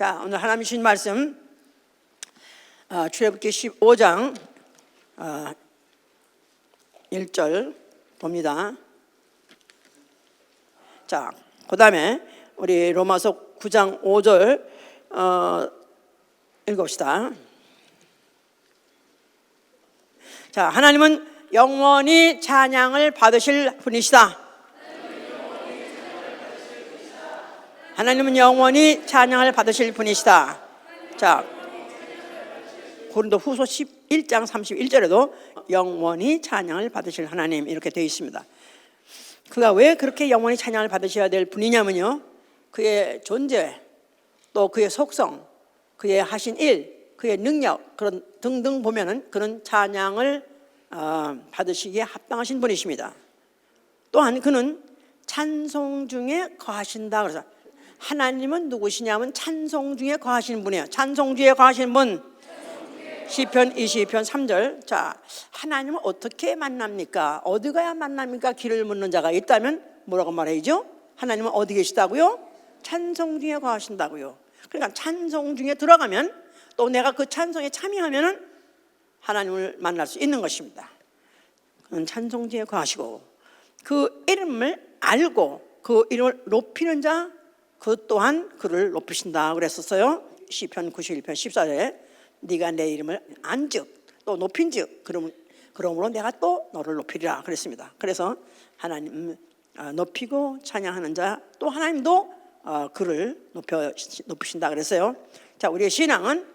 자, 오늘 하나님 주신 말씀 출애굽기 15장 1절 봅니다. 자, 그 다음에 우리 로마서 9장 5절 읽읍시다. 자, 하나님은 영원히 찬양을 받으실 분이시다. 하나님은 영원히 찬양을 받으실 분이시다. 자, 고린도후서 11장 31절에도 영원히 찬양을 받으실 하나님 이렇게 되어 있습니다. 그가 왜 그렇게 영원히 찬양을 받으셔야 될 분이냐면요, 그의 존재, 또 그의 속성, 그의 하신 일, 그의 능력 그런 등등 보면은 그는 찬양을 받으시기에 합당하신 분이십니다. 또한 그는 찬송 중에 거하신다. 그래서 하나님은 누구시냐면 찬송 중에 거하시는 분이에요. 찬송 중에 거하시는 분. 시편 22편 3절. 자, 하나님은 어떻게 만납니까? 어디 가야 만납니까? 길을 묻는 자가 있다면 뭐라고 말해야죠? 하나님은 어디 계시다고요? 찬송 중에 거하신다고요. 그러니까 찬송 중에 들어가면 또 내가 그 찬송에 참여하면 하나님을 만날 수 있는 것입니다. 그는 찬송 중에 거하시고 그 이름을 알고 그 이름을 높이는 자, 그 또한 그를 높이신다 그랬었어요. 시편 91편 14절에 네가 내 이름을 안즉 또 높인즉 그러므로 내가 또 너를 높이리라 그랬습니다. 그래서 하나님 높이고 찬양하는 자, 또 하나님도 그를 높이신다 그랬어요. 자, 우리의 신앙은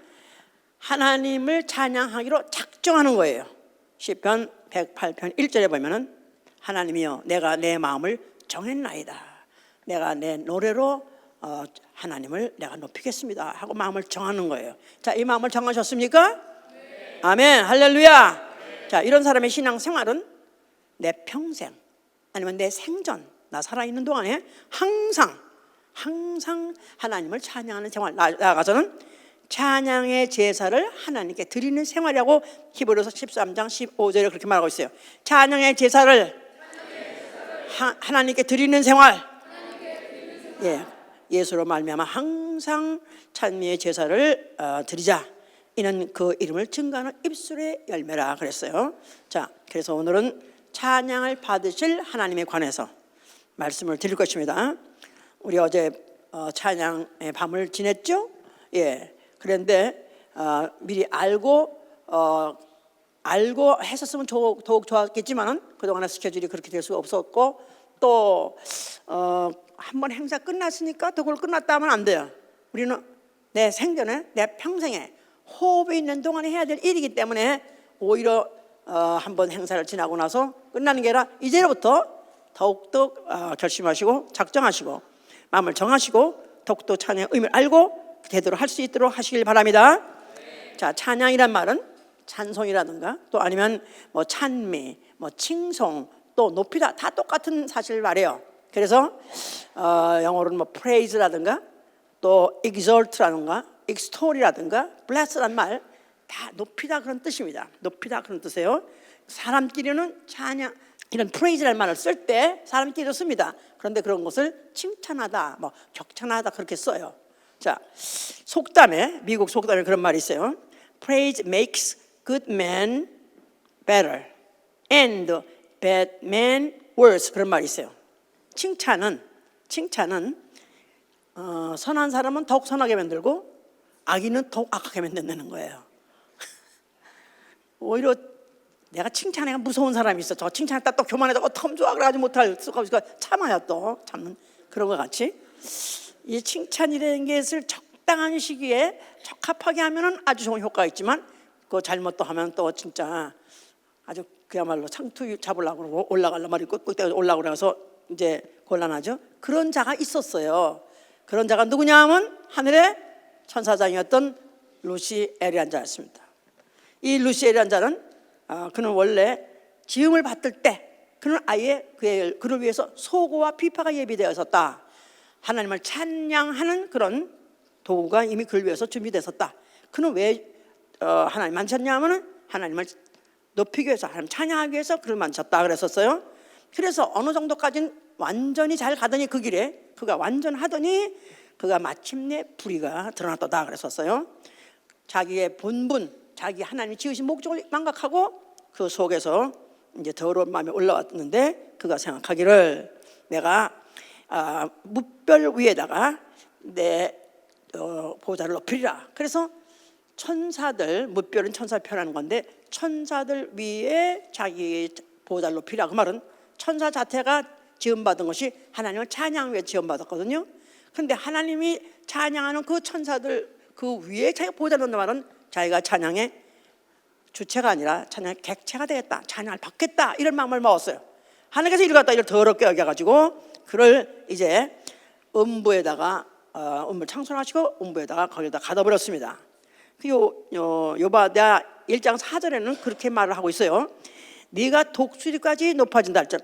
하나님을 찬양하기로 작정하는 거예요. 시편 108편 1절에 보면은 하나님이여 내가 내 마음을 정했나이다. 내가 내 노래로 하나님을 내가 높이겠습니다 하고 마음을 정하는 거예요. 자, 이 마음을 정하셨습니까? 네. 아멘, 할렐루야. 네. 자, 이런 사람의 신앙생활은 내 평생 아니면 내 생전 나 살아있는 동안에 항상 하나님을 찬양하는 생활, 나아가서는 찬양의 제사를 하나님께 드리는 생활이라고 히브리서 13장 15절에 그렇게 말하고 있어요. 찬양의 제사를 하나님께 드리는 생활. 예, 예수로 말미암아 항상 찬미의 제사를 드리자. 이는 그 이름을 증거하는 입술의 열매라 그랬어요. 자, 그래서 오늘은 찬양을 받으실 하나님에 관해서 말씀을 드릴 것입니다. 우리 어제 찬양의 밤을 지냈죠? 예, 그런데 미리 알고 했었으면 더욱 좋았겠지만은 그동안의 스케줄이 그렇게 될 수가 없었고, 또 한번 행사 끝났으니까 또 그걸 끝났다 하면 안 돼요. 우리는 내 생전에, 내 평생에 호흡이 있는 동안에 해야 될 일이기 때문에 오히려 한번 행사를 지나고 나서 끝나는 게 아니라 이제부터 더욱더 결심하시고 작정하시고 마음을 정하시고 더욱더 찬양의 의미를 알고 제대로 할 수 있도록 하시길 바랍니다. 자, 찬양이란 말은 찬송이라든가 또 아니면 뭐 찬미, 뭐 칭송, 또 높이다, 다 똑같은 사실을 말해요. 그래서 영어로는 뭐 praise라든가 또 exalt라든가 extol이라든가 bless라는 말 다 높이다 그런 뜻입니다. 높이다 그런 뜻이에요. 사람끼리는 찬양, 이런 praise라는 말을 쓸 때 사람끼리도 씁니다. 그런데 그런 것을 칭찬하다, 뭐 격찬하다 그렇게 써요. 자, 속담에, 미국 속담에 그런 말이 있어요. Praise makes good men better and bad men worse. 그런 말이 있어요. 칭찬은 선한 사람은 더욱 선하게 만들고 악인은 더욱 악하게 만든다는 거예요. 오히려 내가 칭찬해가 무서운 사람이 있어. 저 칭찬했다 또 교만해서 어떡하면 좋아 그러지 못할 수가 없으니까 참아야 또 참는 그런 것 같이 이 칭찬이라는 것을 적당한 시기에 적합하게 하면은 아주 좋은 효과가 있지만 그 잘못 또 하면 또 진짜 아주 그야말로 상투 잡으려고 그러고 올라가려고 말이고 꼭대기 올라가고 그래서 이제 곤란하죠. 그런 자가 있었어요. 그런 자가 누구냐 하면 하늘의 천사장이었던 루시엘이라는 자였습니다. 이 루시엘이라는 자는 그는 원래 지음을 받을 때 그는 아예 그를 위해서 소고와 비파가 예비되어 있었다. 하나님을 찬양하는 그런 도구가 이미 그를 위해서 준비되었다. 그는 왜 하나님 만졌냐 하면 하나님을 높이기 위해서, 하나님 찬양하기 위해서 그를 만졌다 그랬었어요. 그래서 어느 정도까지는 완전히 잘 가더니 그 길에 그가 완전하더니 그가 마침내 불의가 드러났다 그랬었어요. 자기의 본분, 자기 하나님이 지으신 목적을 망각하고 그 속에서 이제 더러운 마음이 올라왔는데 그가 생각하기를 내가 뭇별 위에다가 내 보좌를 높이리라. 그래서 천사들, 뭇별은 천사 표현하는 건데 천사들 위에 자기 보좌를 높이라. 그 말은 천사 자체가 지음받은 것이 하나님은 찬양 위에 지음받았거든요. 그런데 하나님이 찬양하는 그 천사들 그 위에 자기가 보좌를 놓는 말은 자기가 찬양의 주체가 아니라 찬양의 객체가 되겠다, 찬양을 받겠다, 이런 마음을 먹었어요. 하나님께서 이를 갖다 이를 더럽게 여겨가지고 그를 이제 음부에다가 음부를 창설하시고 음부에다가 거기다 가둬버렸습니다. 요바야 1장 4절에는 그렇게 말을 하고 있어요. 네가 독수리까지 높아진다 할지라도,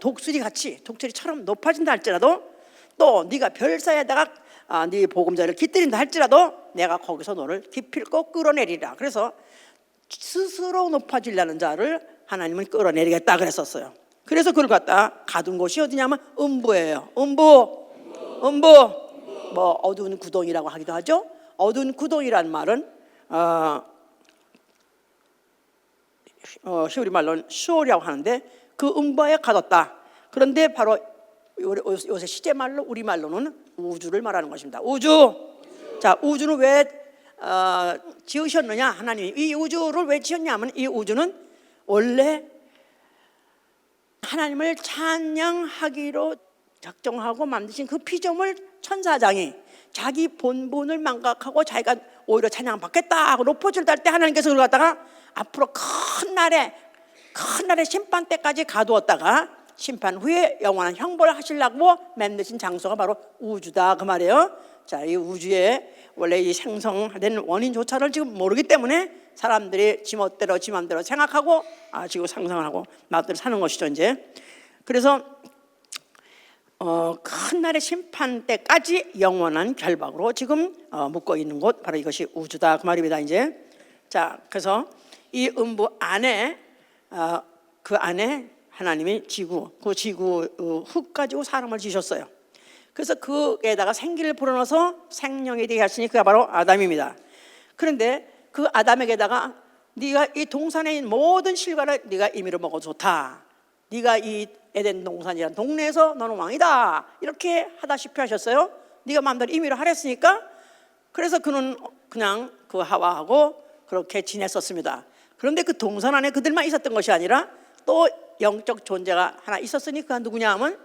독수리처럼 높아진다 할지라도, 또 네가 별사에다가 네 보금자리를 깃들인다 할지라도 내가 거기서 너를 기필코 끌어내리라. 그래서 스스로 높아지려는 자를 하나님은 끌어내리겠다 그랬었어요. 그래서 그걸 갖다 가둔 곳이 어디냐면 음부예요. 음부. 뭐 어두운 구덩이라고 하기도 하죠. 어두운 구덩이란 말은 히브리 말로는 시올이라고 하는데 그 음부에 가뒀다. 그런데 바로 요새 시제 말로 우리 말로는 우주를 말하는 것입니다. 우주. 자, 우주는 왜 지으셨느냐? 하나님이 이 우주를 왜 지었냐면 이 우주는 원래 하나님을 찬양하기로 작정하고 만드신 그 피조물 천사장이 자기 본분을 망각하고 자기가 오히려 찬양받겠다 하고 높아질 때 하나님께서 그걸 갖다가 앞으로 큰 날에 심판 때까지 가두었다가 심판 후에 영원한 형벌을 하시려고 만드신 장소가 바로 우주다 그 말이에요. 자, 이 우주에 원래 이 생성된 원인조차를 지금 모르기 때문에 사람들이 지멋대로 지맘대로 생각하고 지금 상상을 하고 마음대로 사는 것이죠 이제. 그래서 큰 날의 심판 때까지 영원한 결박으로 지금 묶어 있는 곳 바로 이것이 우주다 그 말입니다 이제. 자, 그래서 이 음부 안에 그 안에 하나님이 그 지구 흙 가지고 사람을 지으셨어요. 그래서 그에다가 생기를 불어넣어서 생명이 되게 하시니 그가 바로 아담입니다. 그런데 그 아담에게다가 네가 이 동산에 있는 모든 실과를 네가 임의로 먹어도 좋다. 네가 이 에덴 동산이라는 동네에서 너는 왕이다. 이렇게 하다시피 하셨어요. 네가 마음대로 임의로 하랬으니까. 그래서 그는 그냥 그 하와하고 그렇게 지냈었습니다. 그런데 그 동산 안에 그들만 있었던 것이 아니라 또 영적 존재가 하나 있었으니 그가 누구냐 하면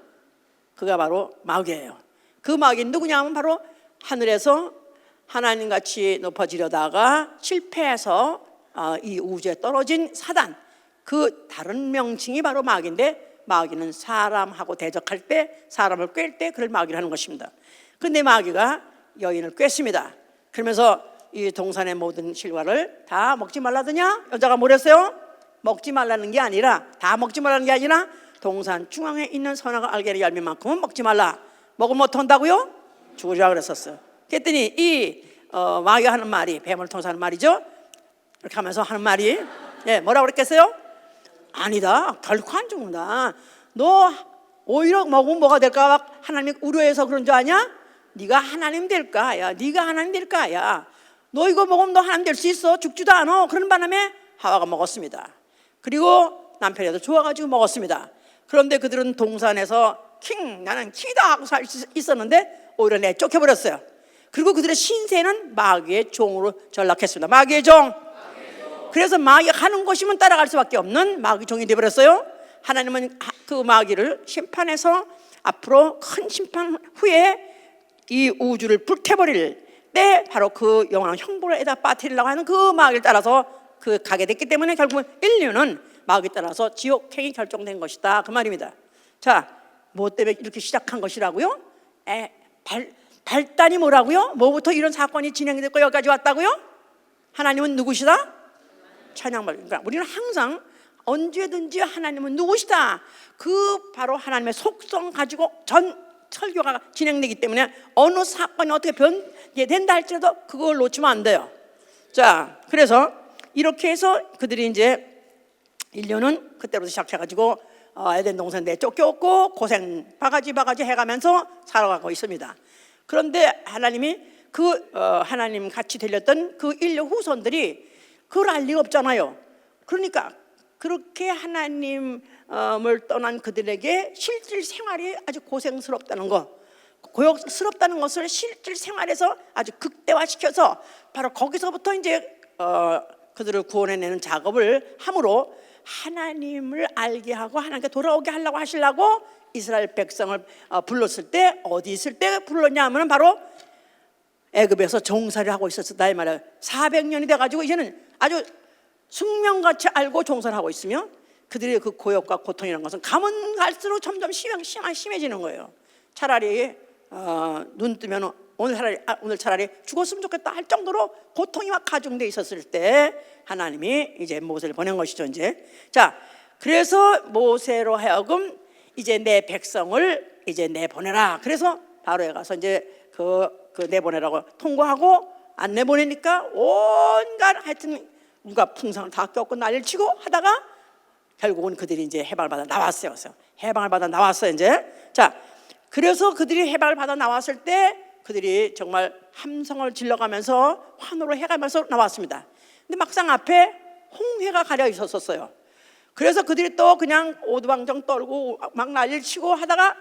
그가 바로 마귀예요. 그 마귀는 누구냐 하면 바로 하늘에서 하나님같이 높아지려다가 실패해서 이 우주에 떨어진 사단, 그 다른 명칭이 바로 마귀인데 마귀는 사람하고 대적할 때, 사람을 꿰을 때 그를 마귀를 하는 것입니다. 그런데 마귀가 여인을 꿰습니다. 그러면서 이 동산의 모든 실과를 다 먹지 말라더냐? 여자가 뭐랬어요? 먹지 말라는 게 아니라, 다 먹지 말라는 게 아니라 동산 중앙에 있는 선악을 알게 하는 열매만큼은 먹지 말라. 먹으면 어떻게 한다고요? 죽으리라 그랬었어요. 그랬더니 이 마귀가 하는 말이, 뱀을 통해서 하는 말이죠. 이렇게 하면서 하는 말이 뭐라고 그랬겠어요? 아니다, 결코 안 죽는다. 너 오히려 먹으면 뭐가 될까 하나님이 우려해서 그런 줄 아냐? 네가 하나님 될까? 야, 네가 하나님 될까? 야, 너 이거 먹으면 너 하나님 될 수 있어? 죽지도 않아. 그런 바람에 하와가 먹었습니다. 그리고 남편이도 좋아가지고 먹었습니다. 그런데 그들은 동산에서 나는 킹이다 하고 있었는데 오히려 내쫓겨버렸어요. 그리고 그들의 신세는 마귀의 종으로 전락했습니다. 마귀의 종. 그래서 마귀가 하는 것이면 따라갈 수밖에 없는 마귀 종이 되어버렸어요. 하나님은 그 마귀를 심판해서 앞으로 큰 심판 후에 이 우주를 불태버릴 때 바로 그 영원한 형벌에다 빠뜨리려고 하는 그 마귀를 따라서 그 가게 됐기 때문에 결국은 인류는 마귀에 따라서 지옥행이 결정된 것이다 그 말입니다. 자, 뭐 때문에 이렇게 시작한 것이라고요? 발단이 뭐라고요? 뭐부터 이런 사건이 진행됐고 여기까지 왔다고요? 하나님은 누구시다? 찬양받. 그러니까 우리는 항상 언제든지 하나님은 누구시다. 그 바로 하나님의 속성 가지고 전 설교가 진행되기 때문에 어느 사건이 어떻게 변개된다 할지라도 그걸 놓치면 안 돼요. 자, 그래서 이렇게 해서 그들이 이제 인류는 그때부터 시작해가지고 에덴 동산 내쫓겼고 고생 바가지 해가면서 살아가고 있습니다. 그런데 하나님이 하나님 같이 들렸던 그 인류 후손들이 그걸 알 리가 없잖아요. 그러니까 그렇게 하나님을 떠난 그들에게 실질 생활이 아주 고생스럽다는 거, 고역스럽다는 것을 실질 생활에서 아주 극대화시켜서 바로 거기서부터 이제 그들을 구원해내는 작업을 함으로 하나님을 알게 하고 하나님께 돌아오게 하려고 하시려고 이스라엘 백성을 불렀을 때 어디 있을 때 불렀냐 하면 바로 애굽에서 종살이를 하고 있었다 이 말이에요. 400년이 돼가지고 이제는 아주 숙명같이 알고 종살을 하고 있으며 그들의 그 고역과 고통이라는 것은 가면 갈수록 점점 심해지는 거예요. 차라리 눈 뜨면 오늘 차라리 죽었으면 좋겠다 할 정도로 고통이 막 가중돼 있었을 때 하나님이 이제 모세를 보낸 것이죠. 이제 자, 그래서 모세로 하여금 이제 내 백성을 이제 내보내라. 그래서 바로에 가서 이제 그 내보내라고 통고하고 안 내보내니까 온갖 하여튼 누가 풍성을 다 겪고 난리를 치고 하다가 결국은 그들이 이제 해방을 받아 나왔어요. 그래서 해방을 받아 나왔어요. 이제 자, 그래서 그들이 해방을 받아 나왔을 때 그들이 정말 함성을 질러가면서 환호를 해가면서 나왔습니다. 근데 막상 앞에 홍해가 가려 있었어요. 그래서 그들이 또 그냥 오두방정 떨고 막 난리를 치고 하다가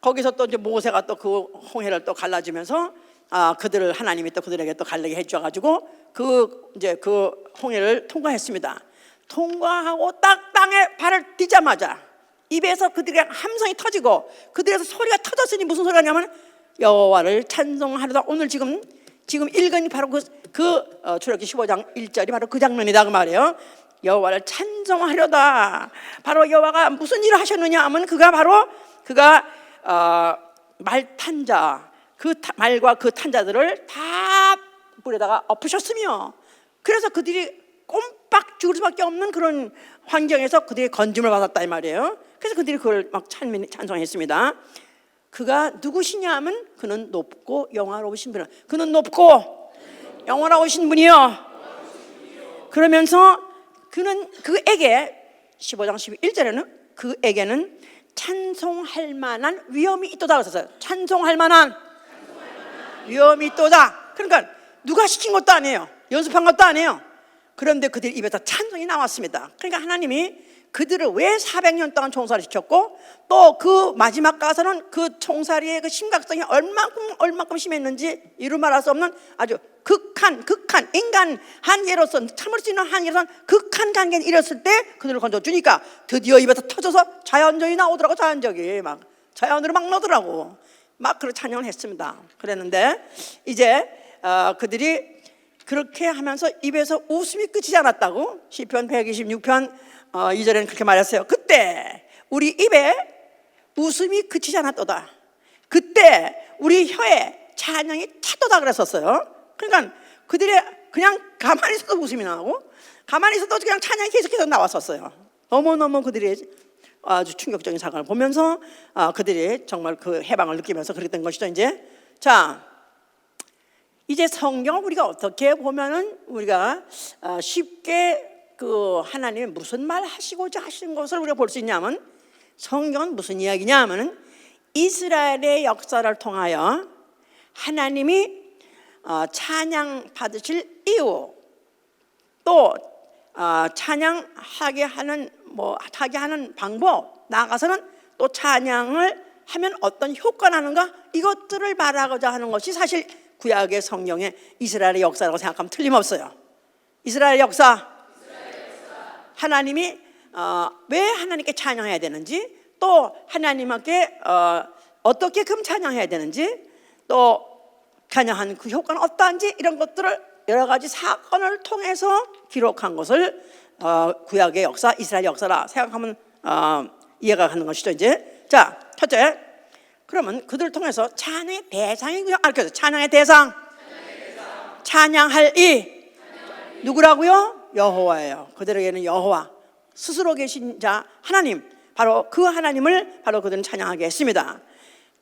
거기서 또 이제 모세가 또 그 홍해를 또 갈라주면서 그들을 하나님이 또 그들에게 또 갈리게 해줘가지고 이제 그 홍해를 통과했습니다. 통과하고 딱 땅에 발을 딛자마자 입에서 그들의 함성이 터지고 그들에서 소리가 터졌으니 무슨 소리가 냐면 여호와를 찬송하려다. 오늘 지금 읽은 바로 출애굽기 15장 1절이 바로 그 장면이다 그 말이에요. 여호와를 찬송하려다. 바로 여호와가 무슨 일을 하셨느냐 하면 그가 말 탄자, 그 말과 그 탄자들을 다 물에다가 엎으셨으며 그래서 그들이 꼼빡 죽을 수밖에 없는 그런 환경에서 그들이 건짐을 받았다 이 말이에요. 그래서 그들이 그걸 막 찬송했습니다. 그가 누구시냐 하면 그는 높고 영화로우신 분이야. 그는 높고 영화로우신 분이요. 그러면서 그에게 15장 11절에는 그에게는 찬송할 만한 위엄이 있도다 그랬어요. 찬송할 만한 위엄이 있도다. 그러니까 누가 시킨 것도 아니에요. 연습한 것도 아니에요. 그런데 그들 입에서 찬송이 나왔습니다. 그러니까 하나님이 그들을 왜 400년 동안 총살을 시켰고 또 그 마지막 가서는 그 총살이의 그 심각성이 얼만큼 심했는지 이루 말할 수 없는 아주 극한 인간 한계로서 참을 수 있는 한계로서 극한 단계에 이뤘을 때 그들을 건져주니까 드디어 입에서 터져서 자연적이 나오더라고. 자연적이 막 자연으로 막 나오더라고. 막 그런 찬양을 했습니다. 그랬는데 이제 그들이 그렇게 하면서 입에서 웃음이 끝이지 않았다고. 시편 126편 2절에는 그렇게 말했어요. 그때 우리 입에 웃음이 그치지 않았도다. 그때 우리 혀에 찬양이 찼도다 그랬었어요. 그러니까 그들이 그냥 가만히 있어도 웃음이 나고 가만히 있어도 그냥 찬양이 계속해서 나왔었어요. 너무너무 그들이 아주 충격적인 사건을 보면서 그들이 정말 그 해방을 느끼면서 그랬던 것이죠. 이제 성경을 우리가 어떻게 보면은 우리가 쉽게 그 하나님이 무슨 말 하시고자 하신 것을 우리가 볼 수 있냐면 성경은 무슨 이야기냐 하면은 이스라엘의 역사를 통하여 하나님이 찬양 받으실 이유 또 찬양하게 하는 하게 하는 방법 나아가서는 또 찬양을 하면 어떤 효과가 나는가 이것들을 말하고자 하는 것이 사실 구약의 성경의 이스라엘의 역사라고 생각하면 틀림없어요. 이스라엘 역사 하나님이 왜 하나님께 찬양해야 되는지 또 하나님께 어떻게 그럼 찬양해야 되는지 또 찬양한 그 효과는 어떠한지 이런 것들을 여러 가지 사건을 통해서 기록한 것을 구약의 역사, 이스라엘 역사라 생각하면 이해가 가는 것이죠. 이제 자, 첫째, 그러면 그들을 통해서 찬양의 대상이 알려져. 찬양의 대상, 찬양할 이 누구라고요? 여호와예요. 그들에게는 여호와 스스로 계신 자 하나님, 바로 그 하나님을 바로 그들은 찬양하게 했습니다.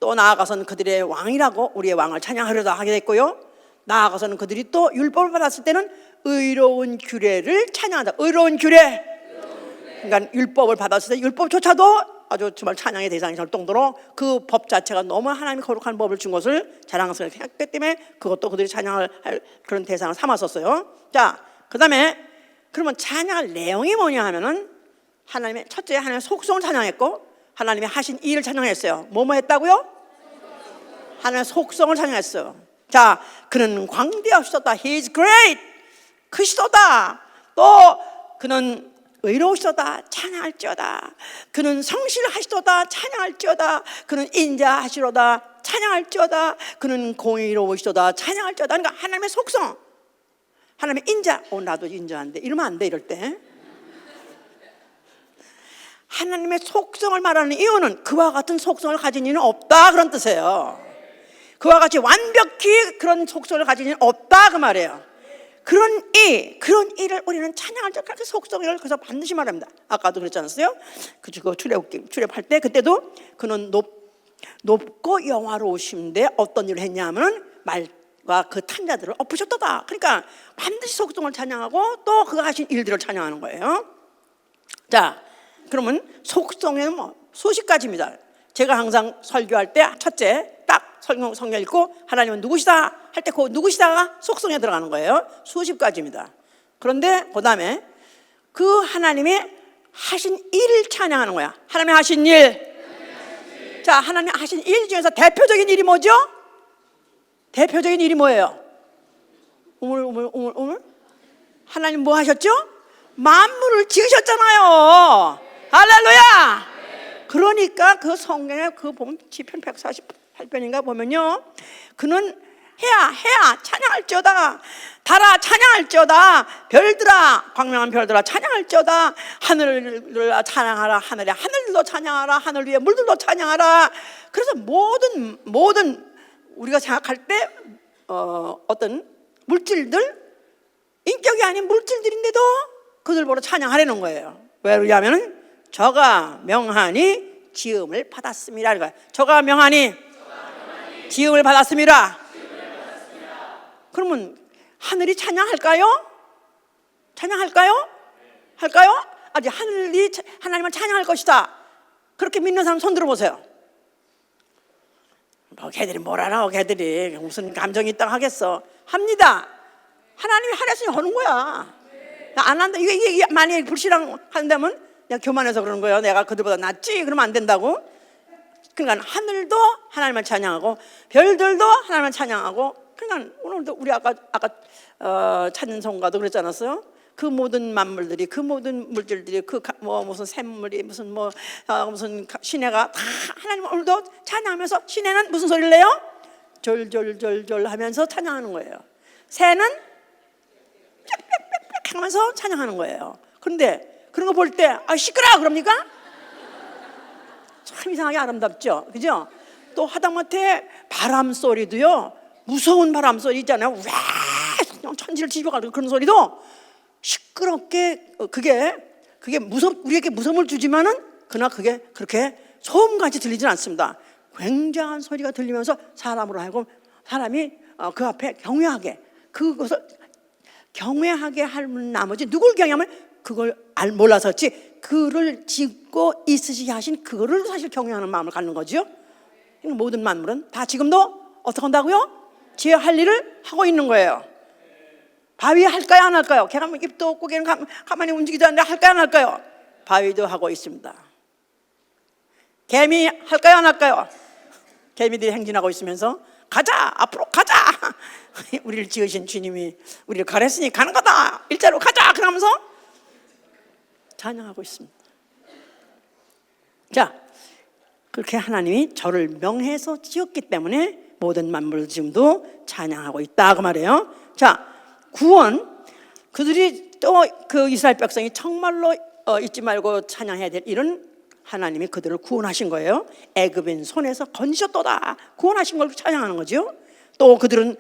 또 나아가서는 그들의 왕이라고 우리의 왕을 찬양하려다 하게 됐고요. 나아가서는 그들이 또 율법을 받았을 때는 의로운 규례를 찬양한다. 의로운 규례. 그러니까 율법을 받았을 때 율법조차도 아주 정말 찬양의 대상이 될 정도로 그 법 자체가 너무 하나님이 거룩한 법을 준 것을 자랑스럽게 했기 때문에 그것도 그들이 찬양을 할 그런 대상을 삼았었어요. 자, 그 다음에 그러면 찬양할 내용이 뭐냐 하면은 하나님의 첫째 하나님의 속성을 찬양했고 하나님이 하신 일을 찬양했어요. 뭐뭐 했다고요? 하나님의 속성을 찬양했어요. 자, 그는 광대하시도다. He is great. 크시도다. 또 그는 의로우시도다. 찬양할지어다. 그는 성실하시도다. 찬양할지어다. 그는 인자하시로다. 찬양할지어다. 그는 공의로우시도다. 찬양할지어다. 그러니까 하나님의 속성, 하나님의 인자. 나도 인자한데 이러면 안 돼. 이럴 때 하나님의 속성을 말하는 이유는 그와 같은 속성을 가진 이는 없다 그런 뜻이에요. 그와 같이 완벽히 그런 속성을 가진 이는 없다 그 말이에요. 그런 일을 우리는 찬양할 때 그렇게 속성을 그래서 반드시 말합니다. 아까도 그랬지 않았어요? 그 출애굽할 때 그때도 그는 높고 영화로우신데 어떤 일을 했냐면은 말과 그 탄자들을 엎으셨도다. 그러니까 반드시 속성을 찬양하고 또 그가 하신 일들을 찬양하는 거예요. 자, 그러면 속성에는 뭐 수십 가지입니다. 제가 항상 설교할 때 첫째 딱 성경 읽고 하나님은 누구시다 할 때 그 누구시다가 속성에 들어가는 거예요. 수십 가지입니다. 그런데 그 다음에 그 하나님이 하신 일을 찬양하는 거야. 하나님이 하신 일. 자, 하나님이 하신 일 중에서 대표적인 일이 뭐죠? 대표적인 일이 뭐예요? 오늘 하나님 뭐 하셨죠? 만물을 지으셨잖아요. 할렐루야. 그러니까 그 성경에 그 보면 시편 148편인가 보면요, 그는 해야 찬양할지어다. 달아 찬양할지어다. 별들아, 광명한 별들아 찬양할지어다. 하늘을 찬양하라. 하늘의 하늘도 찬양하라. 하늘 위에 물들도 찬양하라. 그래서 모든 우리가 생각할 때 어떤 물질들, 인격이 아닌 물질들인데도 그들 보러 찬양하려는 거예요. 왜 그러냐면은 저가 명하니 지음을 받았습니다. 그러니까 저가 명하니 지음을 받았습니다. 그러면 하늘이 찬양할까요? 찬양할까요? 할까요? 아직 하늘이 하나님을 찬양할 것이다. 그렇게 믿는 사람 손 들어보세요. 걔들이 뭘 알아? 걔들이 무슨 감정이 있다고 하겠어? 합니다. 하나님이 하랬으니 하는 거야. 안 한다. 이게 만약에 불신앙 한다면 내가 교만해서 그러는 거예요. 내가 그들보다 낫지? 그러면 안 된다고. 그러니까 하늘도 하나님을 찬양하고 별들도 하나님을 찬양하고. 그러니까 오늘도 우리 아까 찬송가도 그랬지 않았어요? 그 모든 만물들이, 그 모든 물질들이, 무슨 샘물이, 무슨 시내가 다 하나님 오늘도 찬양하면서, 시내는 무슨 소리를 내요? 졸졸졸졸 하면서 찬양하는 거예요. 새는 빽빽빽 하면서 찬양하는 거예요. 그런데 그런 거 볼 때 시끄러워 그럽니까? 참 이상하게 아름답죠, 그죠? 또 하다못해 바람 소리도요, 무서운 바람 소리 있잖아요. 와, 천지를 뒤집어가는 그런 소리도 시끄럽게, 그게 우리에게 무서움을 주지만은 그러나 그게 그렇게 소음같이 들리진 않습니다. 굉장한 소리가 들리면서 사람으로 하여금 사람이 그 앞에 경외하게, 그것을 경외하게 하는 나머지 누굴 경외하면 그걸 몰라서지 그를 짓고 있으시게 하신 그거를 사실 경외하는 마음을 갖는 거죠. 모든 만물은 다 지금도 어떻게 한다고요? 제 할 일을 하고 있는 거예요. 바위 할까요, 안 할까요? 걔가 입도 없고 걔는 가만히 움직이지 않는데 할까요, 안 할까요? 바위도 하고 있습니다. 개미 할까요, 안 할까요? 개미들이 행진하고 있으면서 가자, 앞으로 가자. 우리를 지으신 주님이 우리를 가랬으니 가는 거다. 일자로 가자. 그러면서 찬양하고 있습니다. 자, 그렇게 하나님이 저를 명해서 지었기 때문에 모든 만물 지금도 찬양하고 있다 그 말이에요. 자, 구원, 그들이 또 그 이스라엘 백성이 정말로 잊지 말고 찬양해야 될 일은 하나님이 그들을 구원하신 거예요. 애굽인 손에서 건지셨도다. 구원하신 걸 찬양하는 거죠. 또 그들은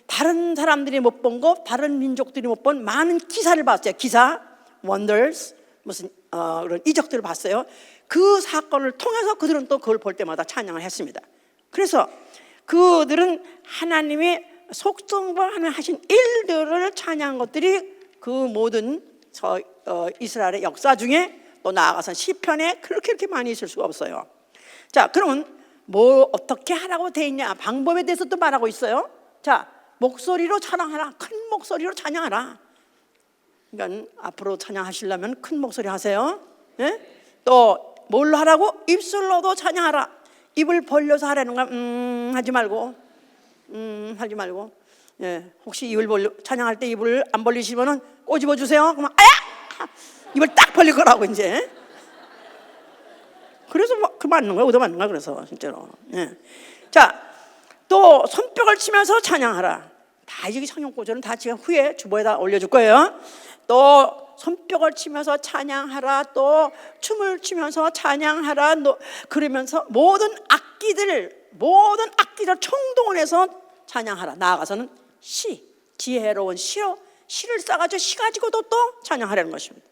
다른 사람들이 못 본 거, 다른 민족들이 못 본 많은 기사를 봤어요. 기사, wonders, 무슨 그런 이적들을 봤어요. 그 사건을 통해서 그들은 또 그걸 볼 때마다 찬양을 했습니다. 그래서 그들은 하나님의 속성과 하나님 하신 일들을 찬양한 것들이 그 모든 이스라엘의 역사 중에 또 나아가서 시편에 그렇게 많이 있을 수가 없어요. 자, 그러면 뭐 어떻게 하라고 돼 있냐? 방법에 대해서 또 말하고 있어요. 자, 목소리로 찬양하라. 큰 목소리로 찬양하라. 그러니까 앞으로 찬양하시려면 큰 목소리 하세요. 예? 또 뭘로 하라고? 입술로도 찬양하라. 입을 벌려서 하라는 거야. 하지 말고, 하지 말고. 예, 혹시 입을 벌려 찬양할 때 입을 안 벌리시면은 꼬집어 주세요. 그러면 아야! 입을 딱 벌릴 거라고 이제. 그래서 그 맞는 거야, 얻어 맞는 거야. 그래서 실제로. 예. 자, 또 손뼉을 치면서 찬양하라. 다 이게 성경구절은 다 지금 후에 주보에다 올려줄 거예요. 또 손뼉을 치면서 찬양하라. 또 춤을 추면서 찬양하라. 그러면서 모든 악기들 총동원해서 찬양하라. 나아가서는 지혜로운 시를 써가지고 시 가지고도 또 찬양하라는 것입니다.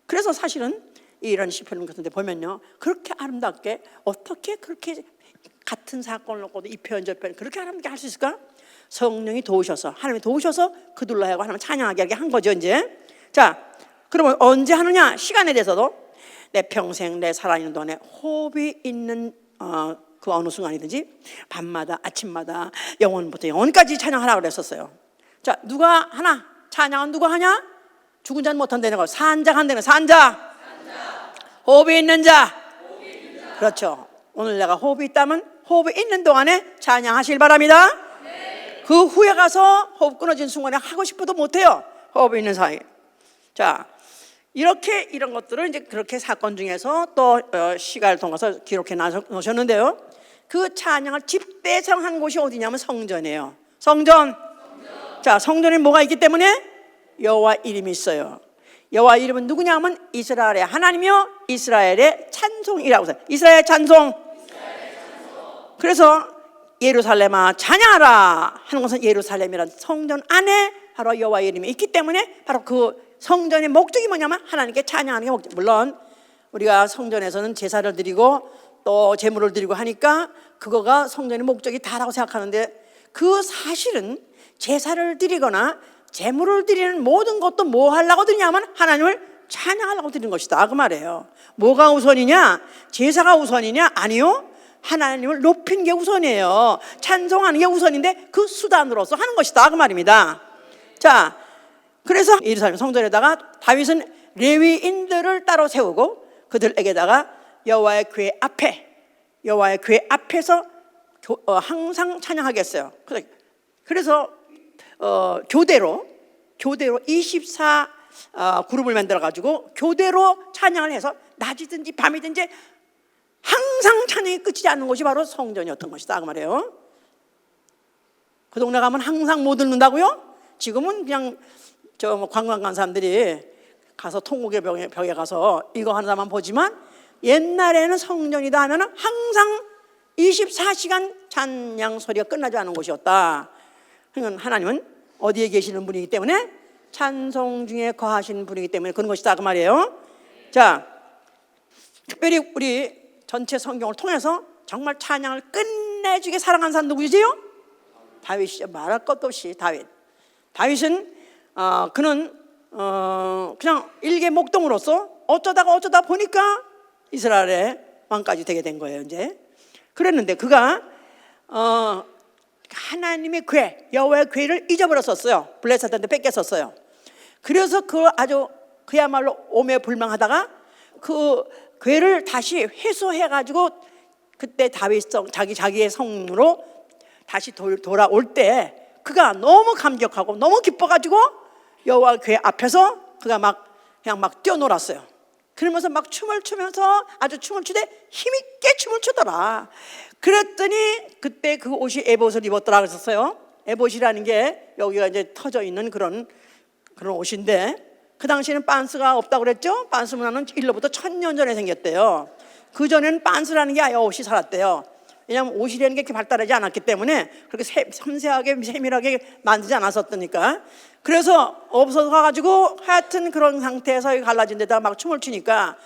그래서 사실은 이런 시편 같은 데 보면요, 그렇게 아름답게 어떻게 그렇게 같은 사건을 놓고도 이 표현 저 표현 그렇게 아름답게 할 수 있을까? 성령이 도우셔서, 하나님이 도우셔서 그들로 하고 하나님 찬양하게 하게 한 거죠 이제. 자, 그러면 언제 하느냐? 시간에 대해서도 내 평생 내 살아있는 동안에 호흡이 있는 그 어느 순간이든지 밤마다 아침마다 영원부터 영원까지 찬양하라고 그랬었어요. 자, 누가 하나? 찬양은 누가 하냐? 죽은 자는 못한다는 거. 산자가 한다는 거. 산자. 호흡이 있는 자. 그렇죠. 오늘 내가 호흡이 있다면 호흡이 있는 동안에 찬양하실 바랍니다. 네. 그 후에 가서 호흡 끊어진 순간에 하고 싶어도 못해요. 호흡이 있는 사이. 자, 이렇게 이런 것들을 이제 그렇게 사건 중에서 또 시간을 통해서 기록해 놓으셨는데요. 그 찬양을 집대성한 곳이 어디냐면 성전이에요. 성전. 자, 성전에 뭐가 있기 때문에 여호와 이름이 있어요. 여호와 이름은 누구냐면 이스라엘의 하나님이요 이스라엘의 찬송이라고 해서 이스라엘 찬송. 그래서 예루살렘아 찬양하라 하는 것은 예루살렘이라는 성전 안에 바로 여호와 이름이 있기 때문에 바로 그 성전의 목적이 뭐냐면 하나님께 찬양하는 게 목적. 물론 우리가 성전에서는 제사를 드리고 또 제물을 드리고 하니까 그거가 성전의 목적이 다라고 생각하는데 그 사실은 제사를 드리거나 제물을 드리는 모든 것도 뭐 하려고 드리냐면 하나님을 찬양하려고 드리는 것이다 그 말이에요. 뭐가 우선이냐? 제사가 우선이냐? 아니요, 하나님을 높이는 게 우선이에요. 찬송하는 게 우선인데 그 수단으로서 하는 것이다 그 말입니다. 자, 그래서 예루살렘 성전에다가 다윗은 레위인들을 따로 세우고 그들에게다가 여호와의 궤 앞에서 항상 찬양하겠어요. 그래서 교대로 24 그룹을 만들어 가지고 교대로 찬양을 해서 낮이든지 밤이든지 항상 찬양이 끝이지 않는 곳이 바로 성전이었던 것이다 그 말이에요. 그 동네 가면 항상 못 듣는다고요? 지금은 그냥 관광 간 사람들이 가서 통곡의 벽에 가서 이거 하나만 보지만 옛날에는 성전이다 하면 항상 24시간 찬양 소리가 끝나지 않은 곳이었다. 그러니까 하나님은 어디에 계시는 분이기 때문에 찬송 중에 거하시는 분이기 때문에 그런 것이다 그 말이에요. 자, 특별히 우리 전체 성경을 통해서 정말 찬양을 끝내주게 사랑한 사람 누구지요? 다윗이죠. 말할 것도 없이 다윗은 그는 그냥 일개 목동으로서 어쩌다 보니까 이스라엘의 왕까지 되게 된 거예요 이제. 그랬는데 그가 하나님의 궤, 여호와의 궤를 잊어버렸었어요. 블레셋한테 뺏겼었어요. 그래서 그야말로 오매불망하다가 그 궤를 다시 회수해가지고 그때 다윗 자기의 성으로 다시 돌아올 때 그가 너무 감격하고 너무 기뻐가지고 여호와 궤 앞에서 그가 그냥 뛰어놀았어요. 그러면서 춤을 추면서 아주 춤을 추되 힘있게 춤을 추더라. 그랬더니 그때 그 옷이 에봇을 입었더라 그랬었어요. 에봇이라는 게 여기가 이제 터져 있는 그런 옷인데 그 당시에는 빤스가 없다고 그랬죠. 빤스 문화는 일로부터 1000년 전에 생겼대요. 그 전에는 빤스라는 게 아예 옷이 살았대요. 왜냐하면 옷이라는 게 이렇게 발달하지 않았기 때문에 그렇게 섬세하게 세밀하게 만들지 않았었으니까. 그래서 없어서 가지고 하여튼 그런 상태에서 갈라진 데다가 춤을 추니까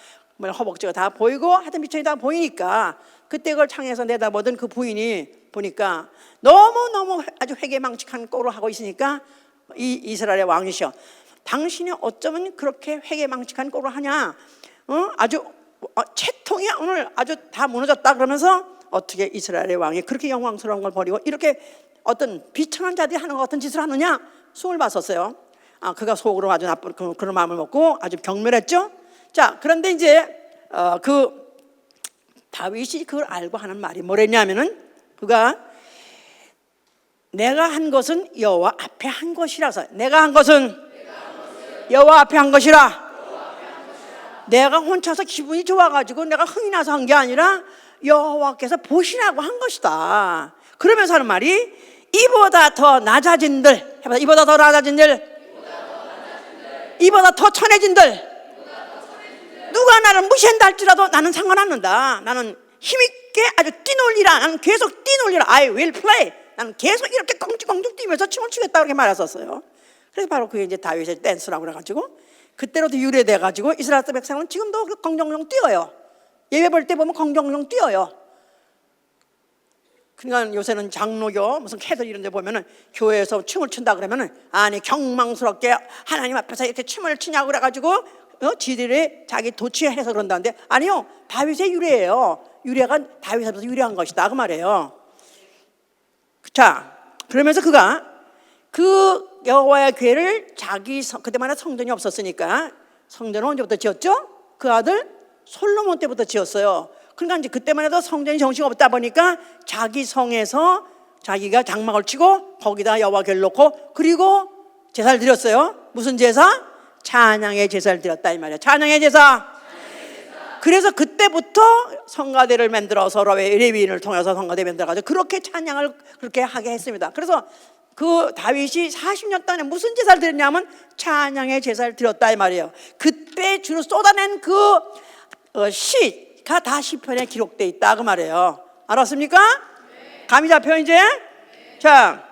허벅지가 다 보이고 하여튼 미천이 다 보이니까 그때 그걸 창에서 내다보던 그 부인이 보니까 너무너무 아주 회개망측한 꼴을 하고 있으니까 이 이스라엘의 왕이셔, 당신이 어쩌면 그렇게 회개망측한 꼴을 하냐? 아주 채통이 오늘 아주 다 무너졌다 그러면서 어떻게 이스라엘의 왕이 그렇게 영광스러운 걸 버리고 이렇게 어떤 비천한 자들이 하는 것 같은 짓을 하느냐 숨을 봤었어요. 그가 속으로 아주 나쁜 그런 마음을 먹고 아주 경멸했죠. 자, 그런데 이제 그 다윗이 그걸 알고 하는 말이 뭐랬냐면은 그가 내가 한 것은 여호와 앞에 한 것이라서 내가 한 것은 여호와 앞에 한 것이라 내가 혼자서 기분이 좋아가지고 내가 흥이 나서 한 게 아니라 여호와께서 보시라고 한 것이다. 그러면서 하는 말이 이보다 더 낮아진들 해봐. 이보다 더 낮아진들 이보다 더 천해진들 누가 나를 무시한다 할지라도 나는 상관없는다. 나는 힘있게 아주 뛰놀리라. 나는 계속 뛰놀리라. I will play. 나는 계속 이렇게 껑충껑충 뛰면서 춤을 추겠다 그렇게 말했었어요. 그래서 바로 그게 이제 다윗의 댄스라고 그래가지고 그때로도 유래돼가지고 이스라엘 백성은 지금도 껑충껑충 뛰어요. 예배 볼 때 보면 껑충껑충 뛰어요. 그러니까 요새는 장로교 무슨 캐들 이런 데 보면은 교회에서 춤을 춘다 그러면은 아니 경망스럽게 하나님 앞에서 이렇게 춤을 추냐고 그래가지고 지들이 자기 도취해서 그런다는데 아니요, 다윗의 유래예요. 유래가 다윗에서 유래한 것이다 그 말이에요. 자, 그러면서 그가 그 여호와의 궤를 그때만 성전이 없었으니까 성전은 언제부터 지었죠? 그 아들 솔로몬 때부터 지었어요. 그러니까 이제 그때만 해도 성전이 정식 없다 보니까 자기 성에서 자기가 장막을 치고 거기다 여호와 궤를 놓고 그리고 제사를 드렸어요. 무슨 제사? 찬양의 제사를 드렸다 이 말이에요. 찬양의 제사. 그래서 그때부터 성가대를 만들어서 레위인을 통해서 성가대 만들어가지고 그렇게 찬양을 그렇게 하게 했습니다. 그래서 그 다윗이 40년 동안에 무슨 제사를 드렸냐면 찬양의 제사를 드렸다 이 말이에요. 그때 주로 쏟아낸 그 시가 다 시편에 기록돼 있다 그 말이에요. 알았습니까? 감이 잡혀 이제? 자,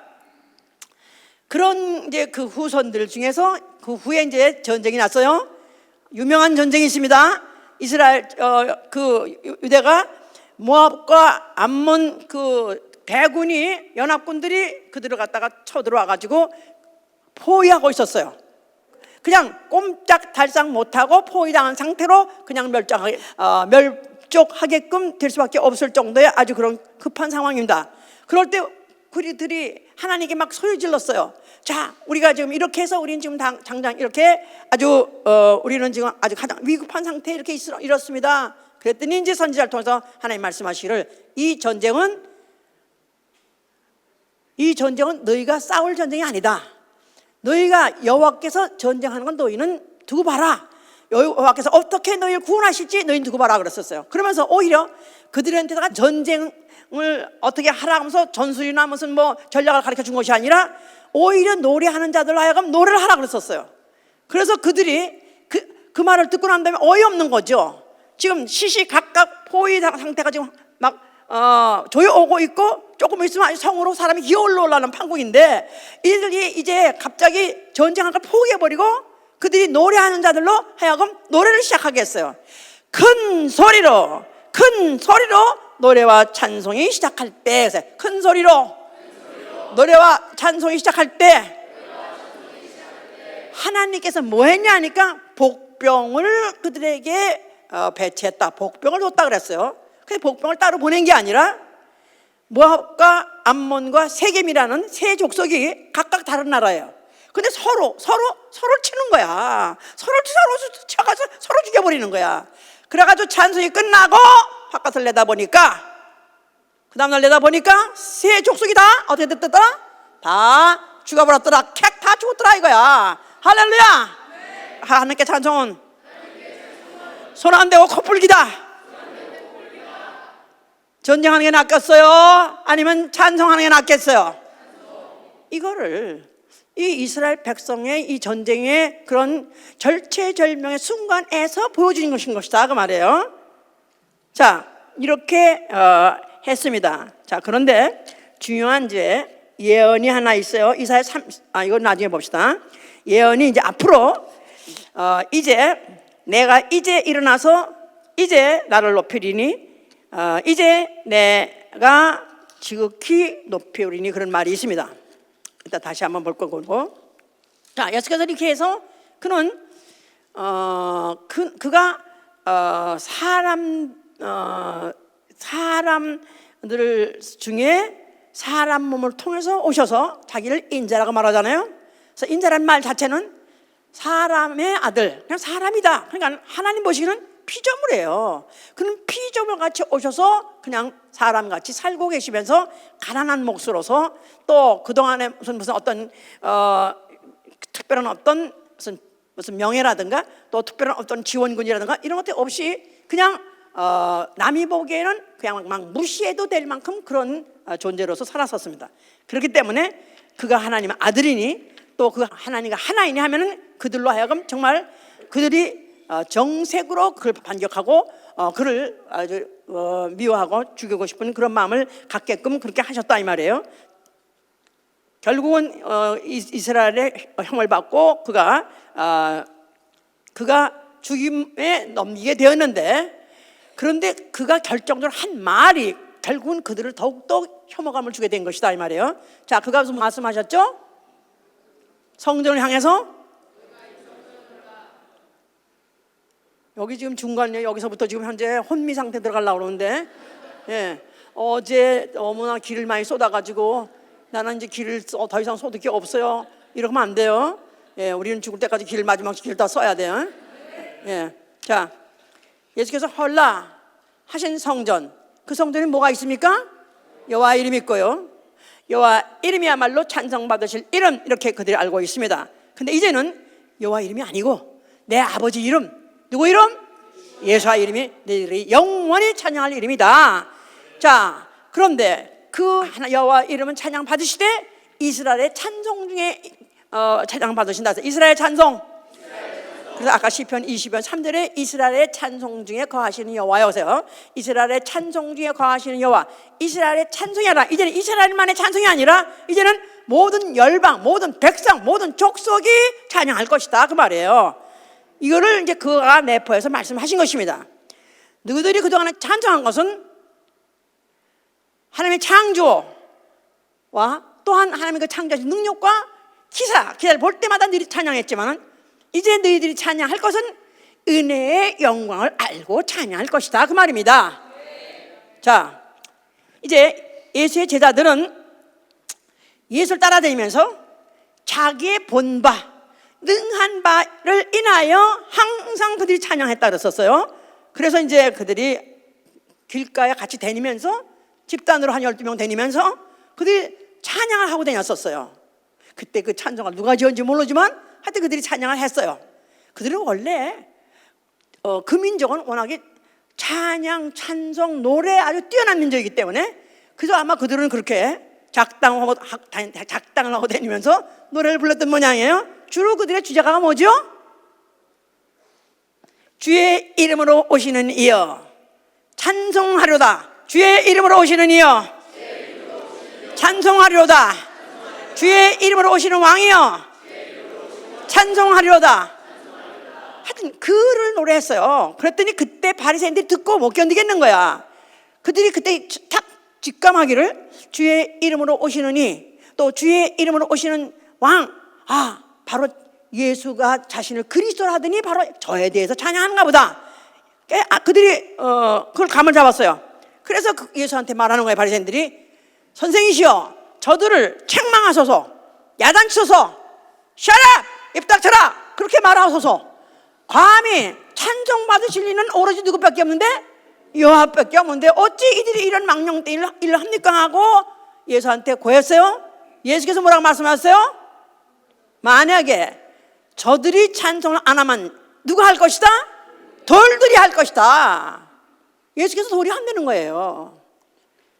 그런 이제 그 후손들 중에서 그 후에 이제 전쟁이 났어요. 유명한 전쟁이 있습니다. 이스라엘 그 유대가 모압과 암몬 그 대군이 연합군들이 그들을 갖다가 쳐들어와 가지고 포위하고 있었어요. 그냥 꼼짝달싹 못하고 포위당한 상태로 그냥 멸족하게끔 될 수밖에 없을 정도의 아주 그런 급한 상황입니다. 그럴 때 그들이 하나님께 막 소리 질렀어요. 자, 우리가 지금 이렇게 해서 우리는 지금 당장 이렇게 아주 우리는 지금 아주 가장 위급한 상태에 이렇게 이렇습니다. 그랬더니 이제 선지자를 통해서 하나님 말씀하시기를 이 전쟁은 너희가 싸울 전쟁이 아니다. 너희가 여호와께서 전쟁하는 건 너희는 두고 봐라. 여호와께서 어떻게 너희를 구원하실지 너희는 두고 봐라 그랬었어요. 그러면서 오히려 그들한테다가 전쟁을 어떻게 하라 하면서 전술이나 무슨 뭐 전략을 가르쳐 준 것이 아니라 오히려 노래하는 자들로 하여금 노래를 하라 그랬었어요. 그래서 그들이 그 말을 듣고 난 다음에 어이없는 거죠. 지금 시시각각 포위 상태가 지금 막 조여오고 있고 조금 있으면 성으로 사람이 기어올라 올라오는 판국인데 이들이 이제 갑자기 전쟁할 걸 포기해버리고 그들이 노래하는 자들로 하여금 노래를 시작하게 했어요. 큰 소리로 노래와 찬송이 시작할 때 큰 소리로 노래와 찬송이 시작할 때 하나님께서 뭐 했냐 하니까 복병을 그들에게 배치했다. 복병을 줬다 그랬어요. 근데 복병을 따로 보낸 게 아니라 모압과 암몬과 세겜이라는 세 족속이 각각 다른 나라예요. 근데 서로 치는 거야. 서로 쳐가서 서로 죽여버리는 거야. 그래가지고 찬송이 끝나고 바깥을 내다보니까 그 다음날 내다보니까 세 족속이 다 어떻게 됐더라? 다 죽어버렸더라. 객 다 죽었더라 이거야. 할렐루야. 네. 하나님께 찬송은 손 안 대고 코뿔기다. 전쟁하는 게 낫겠어요? 아니면 찬송하는 게 낫겠어요? 이거를 이 이스라엘 백성의 이 전쟁의 그런 절체절명의 순간에서 보여주는 것인 것이다 그 말이에요. 자, 이렇게 했습니다. 자, 그런데 중요한 이제 예언이 하나 있어요. 이사야 이건 나중에 봅시다. 예언이 이제 앞으로 이제 내가 이제 일어나서 이제 나를 높이리니 이제 내가 지극히 높이리니 그런 말이 있습니다. 일단 다시 한번 볼 거고. 자, 예수께서 이렇게 해서 그는 그가 사람들 중에 사람 몸을 통해서 오셔서 자기를 인자라고 말하잖아요. 그래서 인자라는 말 자체는 사람의 아들, 그냥 사람이다. 그러니까 하나님 보시기는 피조물이에요. 그는 피조물 같이 오셔서 그냥 사람같이 살고 계시면서 가난한 몫으로서 또 그동안에 무슨 어떤 특별한 어떤 무슨 명예라든가 또 특별한 어떤 지원군이라든가 이런 것들 없이 그냥 남이 보기에는 그냥 막 무시해도 될 만큼 그런 존재로서 살았었습니다. 그렇기 때문에 그가 하나님의 아들이니 또 그 하나님과 하나이니 하면은 그들로 하여금 정말 그들이 정색으로 그를 반격하고 그를 아주 미워하고 죽이고 싶은 그런 마음을 갖게끔 그렇게 하셨다 이 말이에요. 결국은 이스라엘의 형을 받고 그가 죽임에 넘기게 되었는데, 그런데 그가 결정적으로 한 말이 결국은 그들을 더욱더 혐오감을 주게 된 것이다 이 말이에요. 자, 그가 무슨 말씀하셨죠? 성전을 향해서, 여기 지금 중간에 여기서부터 지금 현재 혼미 상태 들어가려고 그러는데, 어제 너무나 기를 많이 쏟아가지고 나는 이제 기를 더 이상 쏟을 게 없어요. 이러면 안 돼요. 우리는 죽을 때까지 길 마지막 길 다 써야 돼요. 자, 예수께서 헐라 하신 성전, 그 성전에 뭐가 있습니까? 여호와 이름이 있고요. 여호와 이름이야말로 찬송받으실 이름, 이렇게 그들이 알고 있습니다. 근데 이제는 여호와 이름이 아니고 내 아버지 이름, 누구 이름? 예수와 이름이 너희들이 영원히 찬양할 이름이다. 자, 그런데 그 여호와 이름은 찬양 받으시되 이스라엘의 찬송 중에 찬양 받으신다. 이스라엘 찬송. 그래서 아까 시편 20편 3절에 이스라엘의 찬송 중에 거하시는 여호와여서, 이스라엘의 찬송 중에 거하시는 여호와, 이스라엘의 찬송이 아니라 이제는 이스라엘만의 찬송이 아니라 이제는 모든 열방, 모든 백성, 모든 족속이 찬양할 것이다 그 말이에요. 이거를 이제 그가 내포해서 말씀하신 것입니다. 너희들이 그동안에 찬송한 것은 하나님의 창조와 또한 하나님의 그 창조하신 능력과 기사를 볼 때마다 너희들이 찬양했지만, 이제 너희들이 찬양할 것은 은혜의 영광을 알고 찬양할 것이다 그 말입니다. 자, 이제 예수의 제자들은 예수를 따라다니면서 자기의 본 바, 능한 바를 인하여 항상 그들이 찬양했다 그랬었어요. 그래서 이제 그들이 길가에 같이 다니면서 집단으로 한 12명 다니면서 그들이 찬양을 하고 다녔었어요. 그때 그 찬송을 누가 지었는지 모르지만 하여튼 그들이 찬양을 했어요. 그들은 원래 그 민족은 워낙에 찬양, 찬송, 노래에 아주 뛰어난 민족이기 때문에 그래서 아마 그들은 그렇게 작당을 하고 다니면서 노래를 불렀던 모양이에요. 주로 그들의 주제가가 뭐죠? 주의 이름으로 오시는 이여 찬송하려다. 주의 이름으로 오시는 이여 찬송하려다. 주의 이름으로 오시는 왕이여 찬송하려다. 하여튼 그를 노래했어요. 그랬더니 그때 바리새인들이 듣고 못 견디겠는 거야. 그들이 그때 탁 직감하기를 주의 이름으로 오시느니 또 주의 이름으로 오시는 왕, 바로 예수가 자신을 그리스도라 하더니 바로 저에 대해서 찬양하는가 보다. 그들이 그걸 감을 잡았어요. 그래서 예수한테 말하는 거예요. 바리새인들이 선생이시여 저들을 책망하소서, 야단치소서, shut up! 입 닥쳐라! 그렇게 말하소서. 감히 찬송받으실 리는 오로지 누구밖에 없는데? 여호와밖에 없는데 어찌 이들이 이런 망령된 일을 합니까? 하고 예수한테 고했어요. 예수께서 뭐라고 말씀하셨어요? 만약에 저들이 찬송을 안 하면 누가 할 것이다? 돌들이 할 것이다. 예수께서 돌이 한다는 거예요.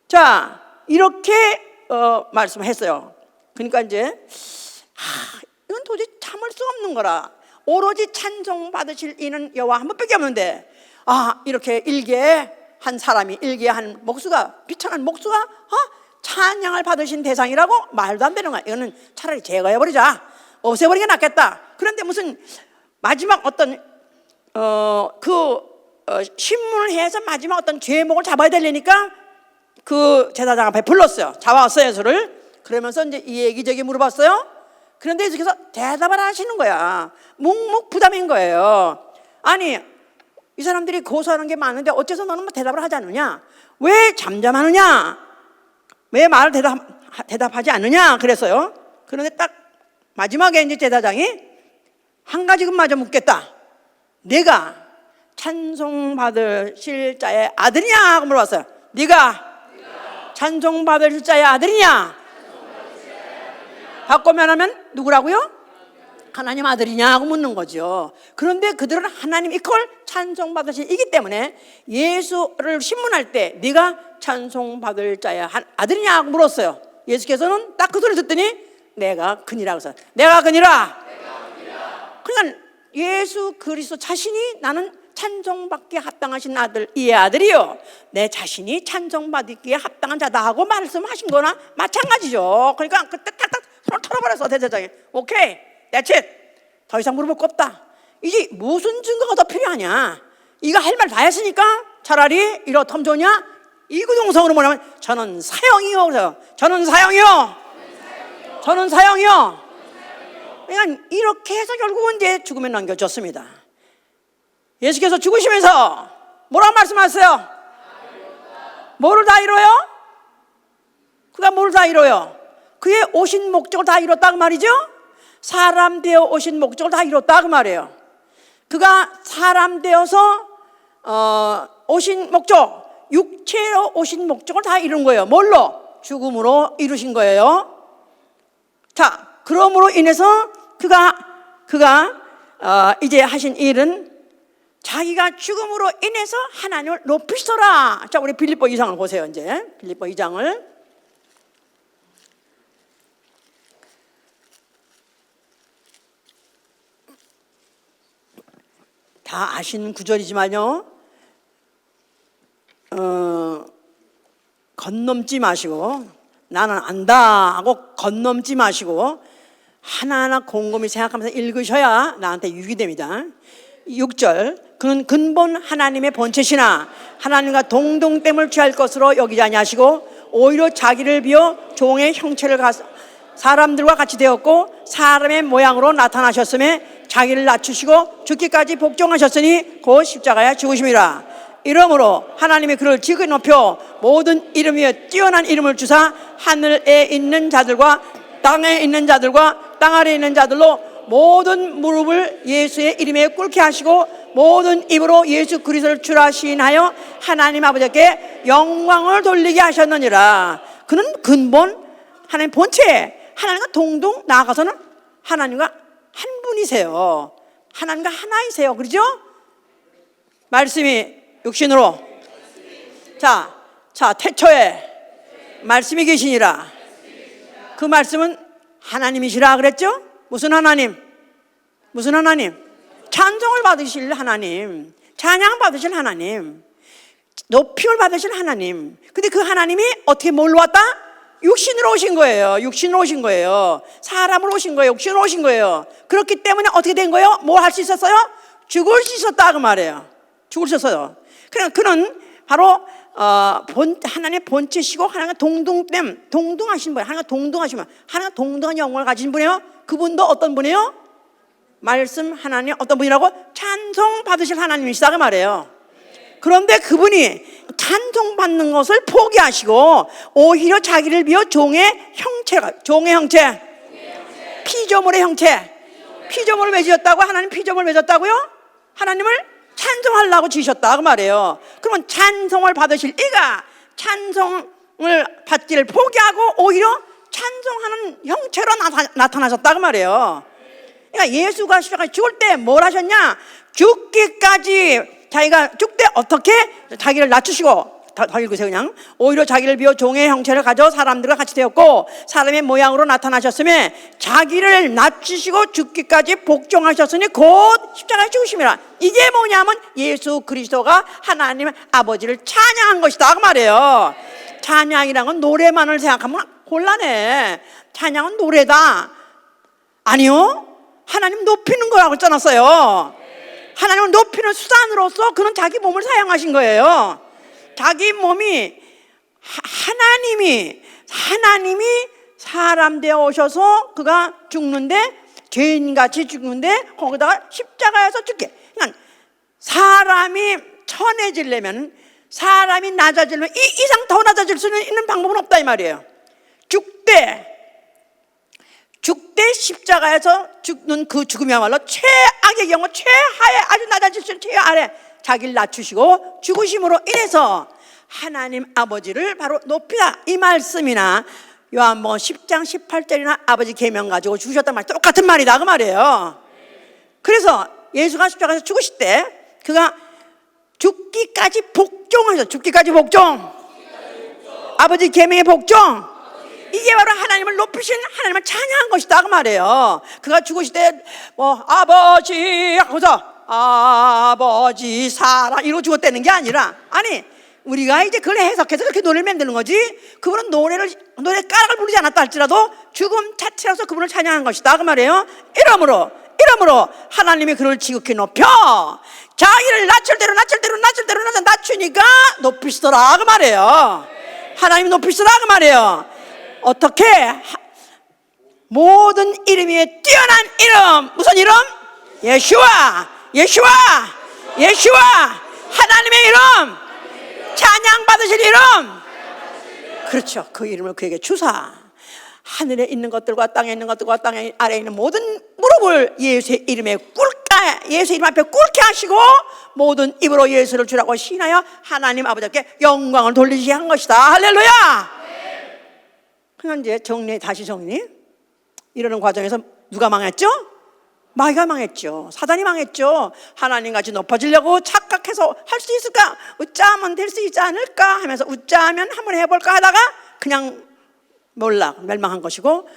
자, 이렇게 말씀했어요. 그러니까 이제 이건 도저히 참을 수 없는 거라. 오로지 찬송 받으실 이는 여호와 한 분밖에 없는데 이렇게 일개의 한 사람이, 일개의 한 목수가, 비천한 목수가 찬양을 받으신 대상이라고? 말도 안 되는 거야. 이거는 차라리 제거해버리자, 없애버리는 게 낫겠다. 그런데 무슨 마지막 어떤 신문을 해서 마지막 어떤 제목을 잡아야 되려니까 그 제사장 앞에 불렀어요. 잡아왔어요, 예수를. 그러면서 이제 이 얘기저기 물어봤어요. 그런데 예수께서 대답을 하시는 거야. 묵묵부담인 거예요. 아니, 이 사람들이 고소하는 게 많은데 어째서 너는 대답을 하지 않느냐? 왜 잠잠하느냐? 왜 말을 대답하지 않느냐? 그랬어요. 그런데 딱 마지막에 이제 제사장이 한 가지만 마저 묻겠다. 내가 찬송받으실 자의 아들이냐? 하고 물어봤어요. 네가 찬송받으실 자의 아들이냐? 바꾸면 하면 누구라고요? 하나님 아들이냐고 묻는 거죠. 그런데 그들은 하나님 이퀄 찬송받으시기 때문에 예수를 신문할 때 네가 찬송받을 자의 아들이냐고 물었어요. 예수께서는 딱 그 소리 듣더니 내가 그니라고 했어요. 내가 그니라. 그러니까 예수 그리스도 자신이 나는 찬송받기에 합당하신 아들, 이 아들이요 내 자신이 찬송받기에 합당한 자다 하고 말씀하신 거나 마찬가지죠. 그러니까 그때 탁탁 손을 털어버렸어. 대제사장이 오케이 that's it. 더 이상 물어볼 거 없다. 이제 무슨 증거가 더 필요하냐? 이거 할 말 다 했으니까 차라리 이렇다면 좋냐? 이구동성으로 뭐냐면 저는 사형이요. 그래서 저는 사형이요. 저는 사형이요. 그러니까 이렇게 해서 결국은 이제 죽음에 넘겨졌습니다. 예수께서 죽으시면서 뭐라고 말씀하셨어요? 뭐를 다 이뤄요? 그가 뭐를 다 이뤄요? 그의 오신 목적을 다 이뤘다고 말이죠. 사람 되어 오신 목적을 다 이뤘다 그 말이에요. 그가 사람 되어서 오신 목적, 육체로 오신 목적을 다 이룬 거예요. 뭘로? 죽음으로 이루신 거예요. 자, 그러므로 인해서 그가 이제 하신 일은 자기가 죽음으로 인해서 하나님을 높이시더라. 자, 우리 빌립보 2장을 보세요. 이제 빌립보 2장을 다 아시는 구절이지만요, 건넘지 마시고 나는 안다 하고 건넘지 마시고 하나하나 곰곰이 생각하면서 읽으셔야 나한테 유익이 됩니다. 6절 그는 근본 하나님의 본체시나 하나님과 동등됨을 취할 것으로 여기지 아니하시고 오히려 자기를 비워 종의 형체를 사람들과 같이 되었고 사람의 모양으로 나타나셨음에 자기를 낮추시고 죽기까지 복종하셨으니 곧 십자가에 죽으심이라. 이러므로 하나님이 그를 지극히 높여 모든 이름 위에 뛰어난 이름을 주사 하늘에 있는 자들과 땅에 있는 자들과 땅 아래에 있는 자들로 모든 무릎을 예수의 이름에 꿇게 하시고 모든 입으로 예수 그리스도를 주라 시인하여 하나님 아버지께 영광을 돌리게 하셨느니라. 그는 근본 하나님 본체 하나님과 동등 나아가서는 하나님과 한 분이세요. 하나님과 하나이세요. 그렇죠? 말씀이 육신으로 자 태초에 말씀이 계시니라. 그 말씀은 하나님이시라 그랬죠? 무슨 하나님? 무슨 하나님? 찬송을 받으실 하나님, 찬양 받으실 하나님, 높임을 받으실 하나님. 근데 그 하나님이 어떻게 뭘로 왔다? 육신으로 오신 거예요. 육신으로 오신 거예요. 사람으로 오신 거예요. 육신으로 오신 거예요. 그렇기 때문에 어떻게 된 거예요? 뭐 할 수 있었어요? 죽을 수 있었다 그 말이에요. 죽을 수 있었어요. 그러니까 그는 바로 하나님의 본체시고 하나님과 동등하신 분이에요. 하나님과 동등하신 분, 하나님과 동등한 영광을 가진 분이에요. 그분도 어떤 분이에요? 말씀 하나님 어떤 분이라고? 찬송 받으실 하나님이시다 그 말이에요. 그런데 그분이 찬송받는 것을 포기하시고 오히려 자기를 비워 종의 형체, 피조물의 형체, 피조물을 맺으셨다고. 하나님 피조물을 맺었다고요? 하나님을 찬송하려고 지으셨다 그 말이에요. 그러면 찬송을 받으실 이가 찬송을 받기를 포기하고 오히려 찬송하는 형체로 나타나셨다 그 말이에요. 그러니까 예수가 십자가에 죽을 때 뭘 하셨냐? 죽기까지 자기가 죽을 때 어떻게 자기를 낮추시고, 더 읽으세요 그냥. 오히려 자기를 비워 종의 형체를 가져 사람들과 같이 되었고 사람의 모양으로 나타나셨음에 자기를 낮추시고 죽기까지 복종하셨으니 곧 십자가에 죽으심이라. 이게 뭐냐면 예수 그리스도가 하나님 아버지를 찬양한 것이다 그 말이에요. 찬양이란 건 노래만을 생각하면 곤란해. 찬양은 노래다. 아니요, 하나님 높이는 거라고 써놨어요. 하나님을 높이는 수단으로서 그는 자기 몸을 사용하신 거예요. 자기 몸이 하나님이 사람 되어 오셔서 그가 죽는데, 죄인같이 죽는데 거기다가 십자가에서 죽게. 그러니까 사람이 천해지려면, 사람이 낮아지려면 이 이상 더 낮아질 수 있는 방법은 없다 이 말이에요. 죽되 십자가에서 죽는 그 죽음이야말로 최악의 경우, 최하에 아주 낮아질 수 있는 최아래 자기를 낮추시고 죽으심으로 인해서 하나님 아버지를 바로 높이다 이 말씀이나 요한복음 10장 18절이나 아버지 계명 가지고 죽으셨단 말이 똑같은 말이다 그 말이에요. 그래서 예수가 십자가에서 죽으실 때 그가 죽기까지 복종하셨어요. 죽기까지 복종, 아버지 계명의 복종, 이게 바로 하나님을 높이신, 하나님을 찬양한 것이다 그 말이에요. 그가 죽으실 때 뭐 아버지 하고서 아버지 사랑 이러고 죽었다는 게 아니라, 아니 우리가 이제 그걸 해석해서 그렇게 노래를 만드는 거지, 그분은 노래 까락을 부르지 않았다 할지라도 죽음 자체로서 그분을 찬양한 것이다 그 말이에요. 이러므로 하나님이 그를 지극히 높여 자기를 낮출 대로 낮추니까 높이시더라 그 말이에요. 하나님이 높이시더라 그 말이에요. 어떻게? 모든 이름 위에 뛰어난 이름, 무슨 이름? 예수와 하나님의 이름, 찬양받으실 이름. 그렇죠. 그 이름을 그에게 주사 하늘에 있는 것들과 땅에 있는 것들과 땅 아래에 있는 모든 무릎을 예수의 이름에 예수의 이름 앞에 꿇게 하시고 모든 입으로 예수를 주라고 시인하여 하나님 아버지께 영광을 돌리시게 한 것이다. 할렐루야. 그럼 이제 다시 정리. 이러는 과정에서 누가 망했죠? 마귀가 망했죠. 사단이 망했죠. 하나님같이 높아지려고 착각해서 할 수 있을까? 웃자 하면 될 수 있지 않을까? 하면서 웃자 하면 한번 해볼까 하다가 그냥 멸망한 것이고,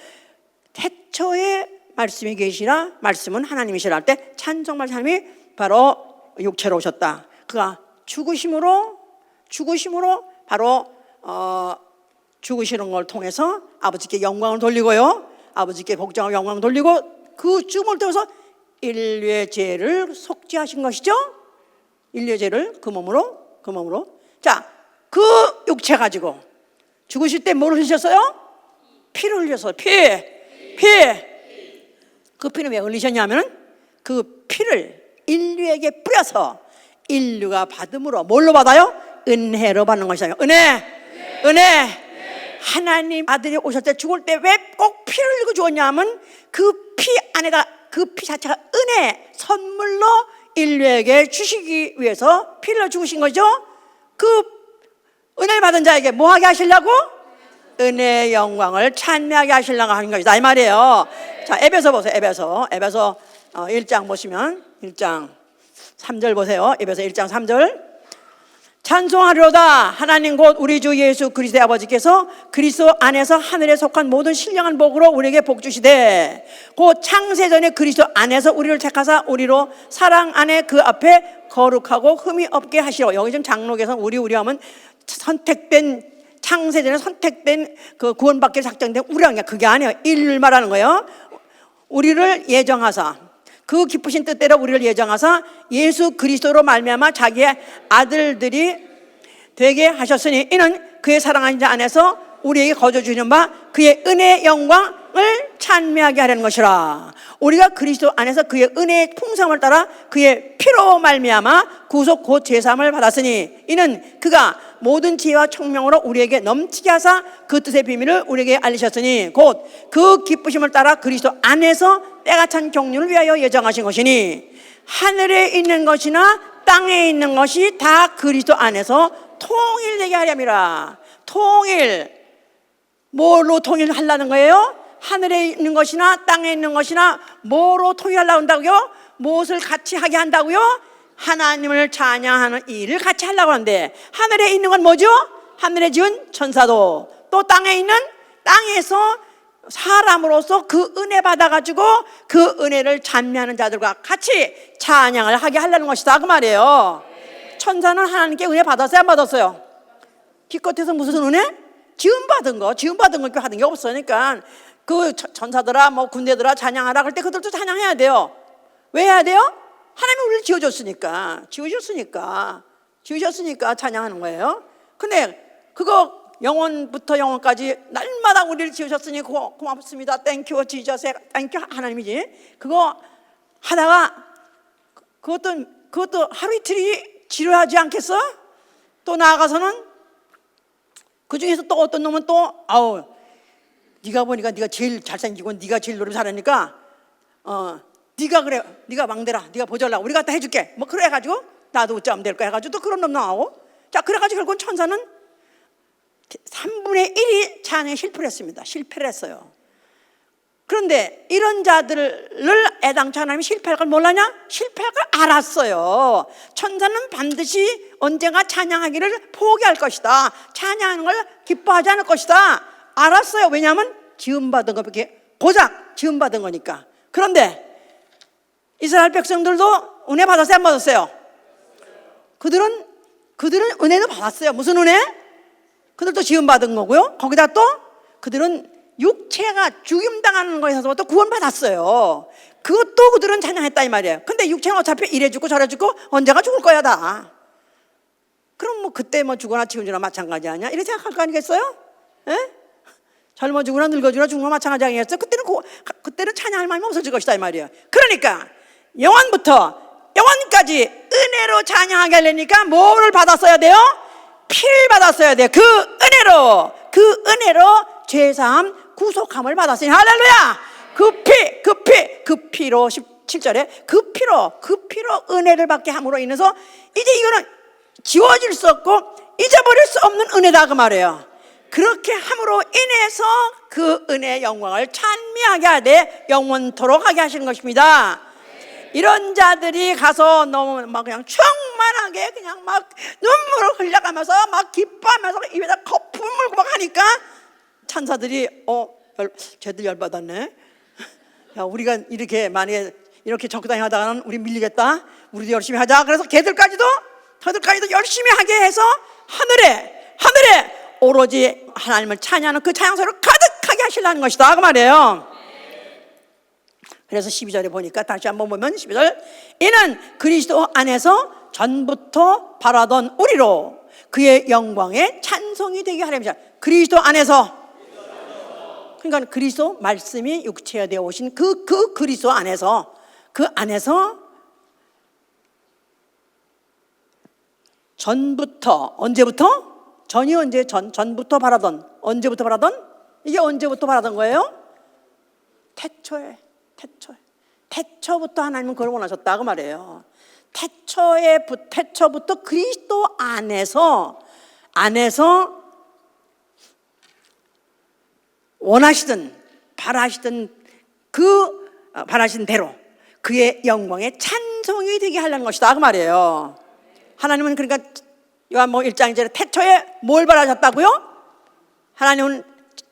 태초에 말씀이 계시라, 말씀은 하나님이시라 할 때 찬송말 하나님이 바로 육체로 오셨다. 그가 죽으심으로 바로 죽으시는 걸 통해서 아버지께 영광을 돌리고요, 아버지께 복종하고 영광을 돌리고 그 죽음을 통해서 인류의 죄를 속죄하신 것이죠. 인류의 죄를 그 몸으로. 자, 그 육체 가지고 죽으실 때 뭘 흘리셨어요? 피를 흘렸어요. 피. 그 피는 왜 흘리셨냐면 그 피를 인류에게 뿌려서 인류가 받음으로 뭘로 받아요? 은혜로 받는 것이에요. 은혜. 하나님 아들이 오실 때 죽을 때 왜 꼭 피를 흘리고 죽었냐 하면 그 피 안에다, 그 피 자체가 은혜, 선물로 인류에게 주시기 위해서 피를 흘려 죽으신 거죠. 그 은혜를 받은 자에게 뭐 하게 하시려고? 은혜의 영광을 찬미하게 하시려고 하는 것이다 이 말이에요. 자, 에베소 보세요. 에베소 1장 보시면 1장 3절 보세요. 에베소 1장 3절. 찬송하리로다 하나님 곧 우리 주 예수 그리스도의 아버지께서 그리스도 안에서 하늘에 속한 모든 신령한 복으로 우리에게 복 주시되 곧 창세전에 그리스도 안에서 우리를 택하사 우리로 사랑 안에 그 앞에 거룩하고 흠이 없게 하시오. 여기 지금 장록에서 우리 하면 선택된, 창세전에 선택된 그 구원받기 작정된 우리가 그게 아니에요. 인류를 말하는 거예요. 우리를 예정하사, 그 기쁘신 뜻대로 우리를 예정하사 예수 그리스도로 말미암아 자기의 아들들이 되게 하셨으니 이는 그의 사랑하는 자 안에서 우리에게 거저 주시는 바 그의 은혜의 영광을 찬미하게 하려는 것이라. 우리가 그리스도 안에서 그의 은혜의 풍성을 따라 그의 피로 말미암아 구속 곧 제사함을 받았으니 이는 그가 모든 지혜와 총명으로 우리에게 넘치게 하사 그 뜻의 비밀을 우리에게 알리셨으니 곧 그 기쁘심을 따라 그리스도 안에서 때가 찬 경륜을 위하여 예정하신 것이니 하늘에 있는 것이나 땅에 있는 것이 다 그리스도 안에서 통일되게 하렵니다. 통일, 뭘로 통일하려는 거예요? 하늘에 있는 것이나 땅에 있는 것이나 뭐로 통일하려고 한다고요? 무엇을 같이 하게 한다고요? 하나님을 찬양하는 일을 같이 하려고 하는데, 하늘에 있는 건 뭐죠? 하늘에 지은 천사도, 또 땅에 있는, 땅에서 사람으로서 그 은혜 받아가지고 그 은혜를 찬미하는 자들과 같이 찬양을 하게 하려는 것이다 그 말이에요. 천사는 하나님께 은혜 받았어요, 안 받았어요? 기껏해서 무슨 은혜? 지음받은 거 받은 게 없으니까 그 천사들아 뭐 군대들아 찬양하라 그럴 때 그들도 찬양해야 돼요. 왜 해야 돼요? 하나님이 우리를 지으셨으니까 찬양하는 거예요. 근데 그거 영원부터 영원까지 날마다 우리를 지으셨으니 고맙습니다, 땡큐 지저스, 땡큐 하나님이지. 그거 하다가 그것도 그것도 하루 이틀이 지루하지 않겠어? 또 나아가서는 그 중에서 또 어떤 놈은 또 네가 보니까 네가 제일 잘생기고 네가 제일 노래 잘하니까 네가 그래, 네가 막내라, 네가 보잘라, 우리가 다 해줄게. 뭐 그래가지고 나도 어쩌면 될 거야 해가지고 또 그런 놈 나오고. 자, 그래가지고 결국은 천사는 3분의 1이 찬양에 실패를 했습니다. 실패를 했어요. 그런데 이런 자들을 애당초 하나님이 실패할 걸 몰랐냐? 실패할 걸 알았어요. 천사는 반드시 언젠가 찬양하기를 포기할 것이다. 찬양하는 걸 기뻐하지 않을 것이다. 알았어요. 왜냐하면 지음받은 거밖에, 고작 지음받은 거니까. 그런데 이스라엘 백성들도 은혜 받았어요? 안 받았어요? 그들은 은혜는 받았어요. 무슨 은혜? 그들도 지음받은 거고요. 거기다 또 그들은 육체가 죽임당하는 거에서 또 구원받았어요. 그것도 그들은 찬양했다 이 말이에요. 근데 육체는 어차피 이래 죽고 저래 죽고 언젠가 죽을 거야 다. 그럼 뭐 그때 뭐 죽거나 지금 죽거나 마찬가지 아니야? 이렇게 생각할 거 아니겠어요? 에? 젊어 죽거나 늙어 죽거나 죽는 거 마찬가지 아니겠어요? 그때는 찬양할 마음이 없어질 것이다 이 말이에요. 그러니까 영원부터 영원까지 은혜로 찬양하게 하려니까 뭐를 받았어야 돼요? 피를 받았어야 돼요. 그 은혜로 죄사함 구속함을 받았으니 할렐루야. 그 피로 17절에 그 피로 은혜를 받게 함으로 인해서 이제 이거는 지워질 수 없고 잊어버릴 수 없는 은혜다 그 말이에요. 그렇게 함으로 인해서 그 은혜의 영광을 찬미하게 하되 영원토록 하게 하시는 것입니다. 이런 자들이 가서 너무 막 그냥 충만하게 그냥 막 눈물을 흘려가면서 막 기뻐하면서 입에다 거품 물고 막 하니까 천사들이 쟤들 열받았네. 야, 우리가 이렇게 만약에 이렇게 적당히 하다가는 우리 밀리겠다. 우리도 열심히 하자. 그래서 걔들까지도 열심히 하게 해서 하늘에 오로지 하나님을 찬양하는 그 찬양소를 가득하게 하시려는 것이다 그 말이에요. 그래서 12절에 보니까 다시 한번 보면 12절, 이는 그리스도 안에서 전부터 바라던 우리로 그의 영광에 찬송이 되게 하려면, 그리스도 안에서, 그러니까 그리스도 말씀이 육체가 되어 오신 그 그리스도 안에서, 그 안에서 전부터, 언제부터? 전이 언제? 전부터 바라던, 언제부터 바라던? 이게 언제부터 바라던 거예요? 태초부터 하나님은 그걸 원하셨다 그 말이에요. 태초부터 그리스도 안에서 원하시던 바라시던 바라신 대로 그의 영광에 찬송이 되게 하려는 것이다 그 말이에요. 하나님은 그러니까 요한복음 1장 1절에 태초에 뭘 바라셨다고요? 하나님은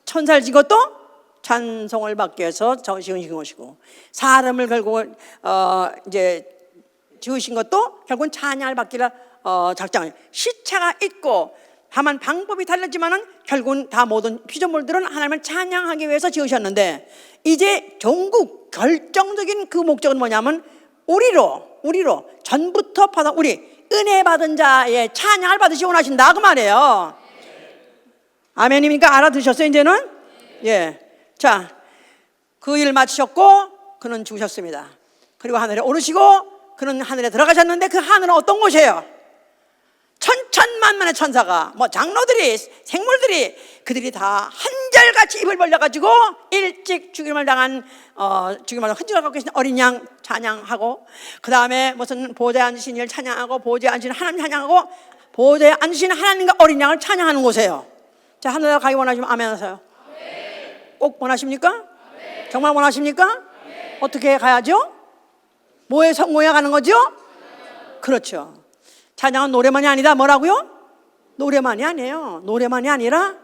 천사를 지었도 찬송을 받기 위해서 지으신 것이고, 사람을 결국 이제 지으신 것도 결국은 찬양을 받기를 작정해요. 시차가 있고 다만 방법이 달랐지만은 결국은 다 모든 피조물들은 하나님을 찬양하기 위해서 지으셨는데, 이제 종국 결정적인 그 목적은 뭐냐면 우리로 전부터 받아 우리 은혜 받은 자의 찬양을 받으시기 원하신다 그 말이에요. 아멘입니까? 알아두셨어요 이제는? 예. 자, 그 일 마치셨고 그는 죽으셨습니다. 그리고 하늘에 오르시고 그는 하늘에 들어가셨는데 그 하늘은 어떤 곳이에요? 천천만만의 천사가, 뭐 장로들이, 생물들이, 그들이 다 한결같이 입을 벌려가지고 일찍 죽임을 당한 흔적을 갖고 계신 어린 양 찬양하고, 그 다음에 무슨 보좌에 앉으신 이를 찬양하고, 보좌에 앉으신 하나님 찬양하고, 보좌에 앉으신 하나님과 어린 양을 찬양하는 곳이에요. 자, 하늘에 가기 원하시면 아멘 하세요. 꼭 원하십니까? 정말 원하십니까? 어떻게 가야죠? 뭐에 성공해 가는 거죠? 그렇죠. 찬양은 노래만이 아니다. 뭐라고요? 노래만이 아니에요. 노래만이 아니라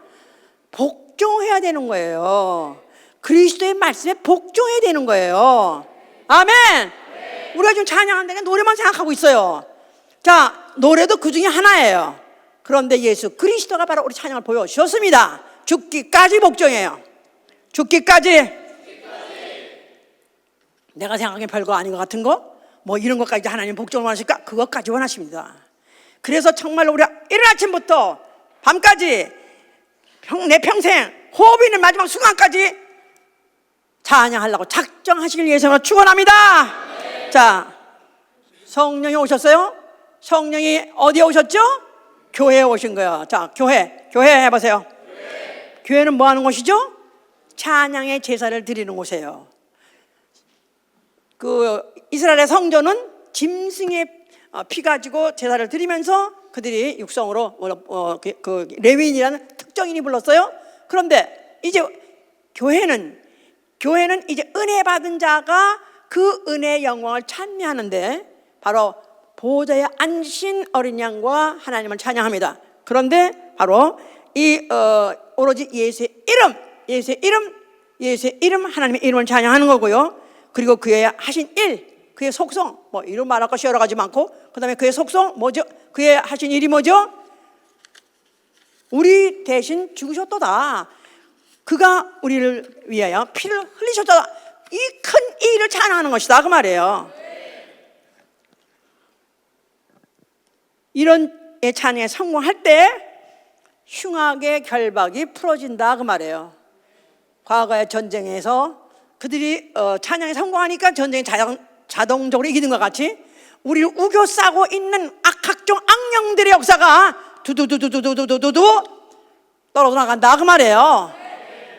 복종해야 되는 거예요. 그리스도의 말씀에 복종해야 되는 거예요. 아멘. 우리가 지금 찬양한다니까 노래만 생각하고 있어요. 자, 노래도 그 중에 하나예요. 그런데 예수 그리스도가 바로 우리 찬양을 보여주셨습니다. 죽기까지 복종해요. 죽기까지. 내가 생각하기엔 별거 아닌 것 같은 거, 뭐 이런 것까지 하나님 복종을 원하실까? 그것까지 원하십니다. 그래서 정말로 우리가 이른 아침부터 밤까지 내 평생 호흡이 있는 마지막 순간까지 찬양하려고 작정하시길 위해서 축원합니다. 자, 성령이 오셨어요? 성령이 어디에 오셨죠? 교회에 오신 거예요. 자, 교회 해보세요. 교회는 뭐 하는 곳이죠? 찬양의 제사를 드리는 곳이에요. 그 이스라엘의 성전은 짐승의 피 가지고 제사를 드리면서 그들이 육성으로 그 레위인이라는 특정인이 불렀어요. 그런데 이제 교회는 이제 은혜 받은 자가 그 은혜의 영광을 찬미하는데 바로 보호자에 앉으신 어린 양과 하나님을 찬양합니다. 그런데 바로 이 오로지 예수의 이름 하나님의 이름을 찬양하는 거고요. 그리고 그의 하신 일, 그의 속성, 뭐 이름 말할 것이 여러 가지 많고, 그 다음에 그의 속성 뭐죠? 그의 하신 일이 뭐죠? 우리 대신 죽으셨도다. 그가 우리를 위하여 피를 흘리셨도다. 이 큰 일을 찬양하는 것이다 그 말이에요. 이런 찬양에 성공할 때 흉악의 결박이 풀어진다 그 말이에요. 과거의 전쟁에서 그들이 찬양에 성공하니까 전쟁이 자동적으로 이기는 것 같이 우리를 우겨싸고 있는 각종 악령들의 역사가 두두두두두두두두 떨어져 나간다 그 말이에요.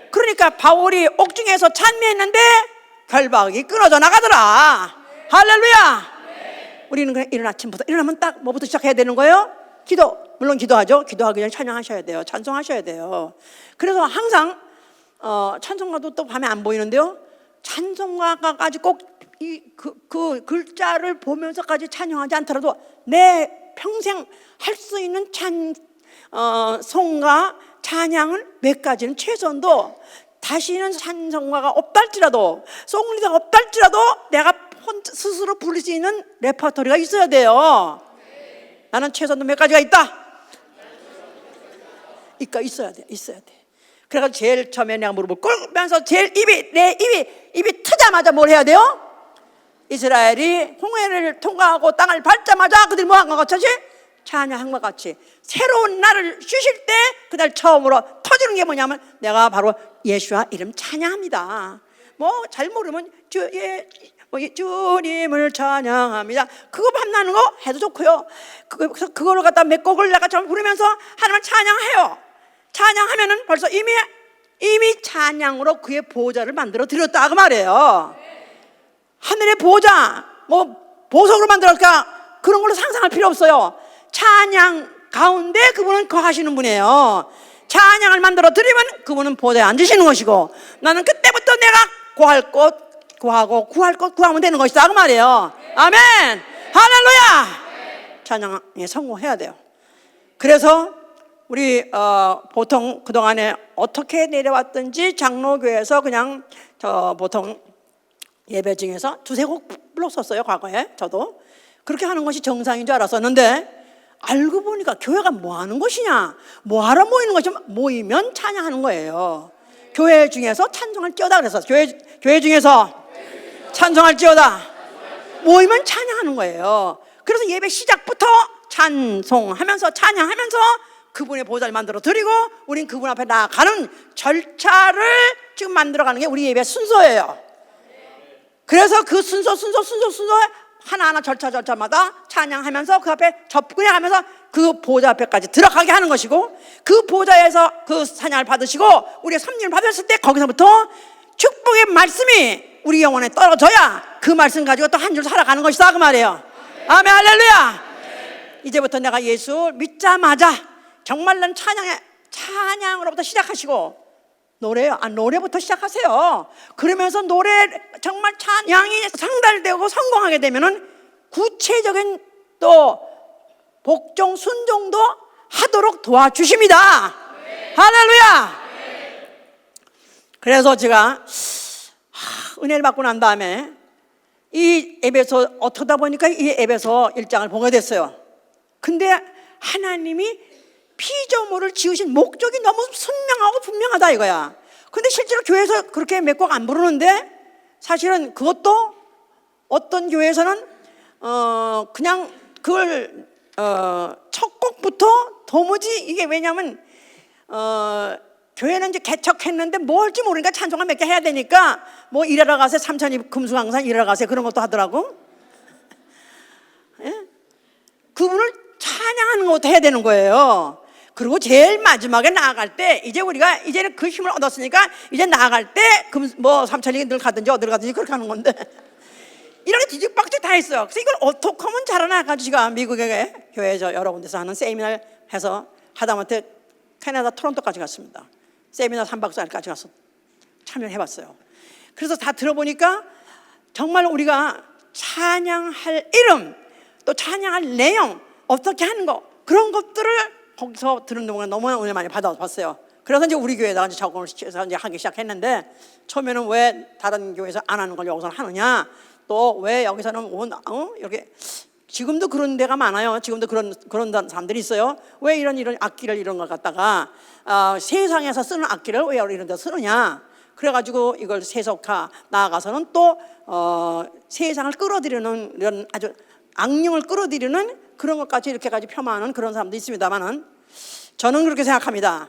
그러니까 바울이 옥중에서 찬미했는데 결박이 끊어져 나가더라. 할렐루야. 우리는 그냥 이른 아침부터 일어나면 딱 뭐부터 시작해야 되는 거예요? 기도. 물론 기도하죠. 기도하기 전에 찬양하셔야 돼요. 찬송하셔야 돼요. 그래서 항상 찬송가도 또 밤에 안 보이는데요. 찬송가까지 꼭 그 글자를 보면서까지 찬양하지 않더라도 내 평생 할 수 있는 찬송가 찬양은 몇 가지는 최소한도 다시는 찬송가가 없다 할지라도 송리가 없다 할지라도 내가 스스로 부를 수 있는 레퍼토리가 있어야 돼요. 나는 최소한도 몇 가지가 있다. 있어야 돼. 그래서 제일 처음에 내가 무릎을 꿇으면서 제일 내 입이 트자마자 뭘 해야 돼요? 이스라엘이 홍해를 통과하고 땅을 밟자마자 그들이 뭐 한 것 같이? 찬양한 것 같이 새로운 날을 쉬실 때 그날 처음으로 터지는 게 뭐냐면 내가 바로 예수와 이름 찬양합니다. 뭐 잘 모르면 주님을 찬양합니다. 그거 밤나는 거 해도 좋고요. 그거를 갖다 몇 곡을 내가 좀 부르면서 하나님을 찬양해요. 찬양하면은 벌써 이미 찬양으로 그의 보호자를 만들어 드렸다 그 말이에요. 하늘의 보호자 뭐 보석으로 만들었을까 그런 걸로 상상할 필요 없어요. 찬양 가운데 그분은 거하시는 분이에요. 찬양을 만들어 드리면 그분은 보호자에 앉으시는 것이고 나는 그때부터 내가 구할 것 구하면 되는 것이다 그 말이에요. 아멘. 할렐루야. 찬양에 성공해야 돼요. 그래서 우리 보통 그동안에 어떻게 내려왔든지 장로교에서 그냥 보통 예배 중에서 두세 곡 불렀었어요. 과거에 저도 그렇게 하는 것이 정상인 줄 알았었는데 알고 보니까 교회가 뭐 하는 것이냐, 뭐 하러 모이는 것이냐, 모이면 찬양하는 거예요. 교회 중에서 찬송할지어다 그래서 교회 중에서 찬송할지어다 모이면 찬양하는 거예요. 그래서 예배 시작부터 찬송하면서 찬양하면서 그분의 보좌를 만들어 드리고 우린 그분 앞에 나아가는 절차를 지금 만들어가는 게 우리 예배 순서예요. 그래서 그 순서 하나하나 절차마다 찬양하면서 그 앞에 접근해가면서 그 보좌 앞에까지 들어가게 하는 것이고 그 보좌에서 그 찬양을 받으시고 우리의 섭리를 받았을 때 거기서부터 축복의 말씀이 우리 영혼에 떨어져야 그 말씀 가지고 또 한 줄 살아가는 것이다 그 말이에요. 아멘 할렐루야. 이제부터 내가 예수 믿자마자 정말 난 찬양으로부터 시작하시고 노래부터 시작하세요. 그러면서 노래 정말 찬양이 상달되고 성공하게 되면은 구체적인 또 복종 순종도 하도록 도와주십니다. 네. 할렐루야. 네. 그래서 제가 은혜를 받고 난 다음에 이 에베소 어쩌다 보니까 이 에베소 1장을 보게 됐어요. 근데 하나님이 피조물을 지으신 목적이 너무 선명하고 분명하다 이거야. 근데 실제로 교회에서 그렇게 몇 곡 안 부르는데 사실은 그것도 어떤 교회에서는 그냥 그걸 첫 곡부터 도무지 이게 왜냐면 교회는 이제 개척했는데 뭐 할지 모르니까 찬송가 몇 개 해야 되니까 뭐 일하러 가세요 삼천이 금수강산 일하러 가세요 그런 것도 하더라고. 그분을 찬양하는 것부터 해야 되는 거예요. 그리고 제일 마지막에 나아갈 때 이제 우리가 이제는 그 힘을 얻었으니까 이제 나아갈 때 뭐 삼천리 늘 가든지 어딜 가든지 그렇게 하는 건데 이렇게 뒤죽박죽 다 했어요. 그래서 이걸 어떻게 하면 자라나가지고 제가 미국에 교회 여러 군데서 하는 세미나를 해서 하다못해 캐나다 토론토까지 갔습니다. 세미나 3박 4일까지 가서 참여해봤어요. 그래서 다 들어보니까 정말 우리가 찬양할 이름 또 찬양할 내용 어떻게 하는 거 그런 것들을 거기서 들은 동안 너무 은혜 많이 받아봤어요. 그래서 이제 우리 교회에다가 이제 적응을 시켜서 이제 하기 시작했는데 처음에는 왜 다른 교회에서 안 하는 걸 여기서는 하느냐 또 왜 여기서는 이렇게 지금도 그런 데가 많아요. 지금도 그런 사람들이 있어요. 왜 이런 악기를 이런 걸 갖다가 세상에서 쓰는 악기를 왜 이런 데 쓰느냐 그래가지고 이걸 세속화 나아가서는 또 세상을 끌어들이는 이런 아주 악령을 끌어들이는 그런 것까지 이렇게까지 폄하하는 그런 사람도 있습니다만은 저는 그렇게 생각합니다.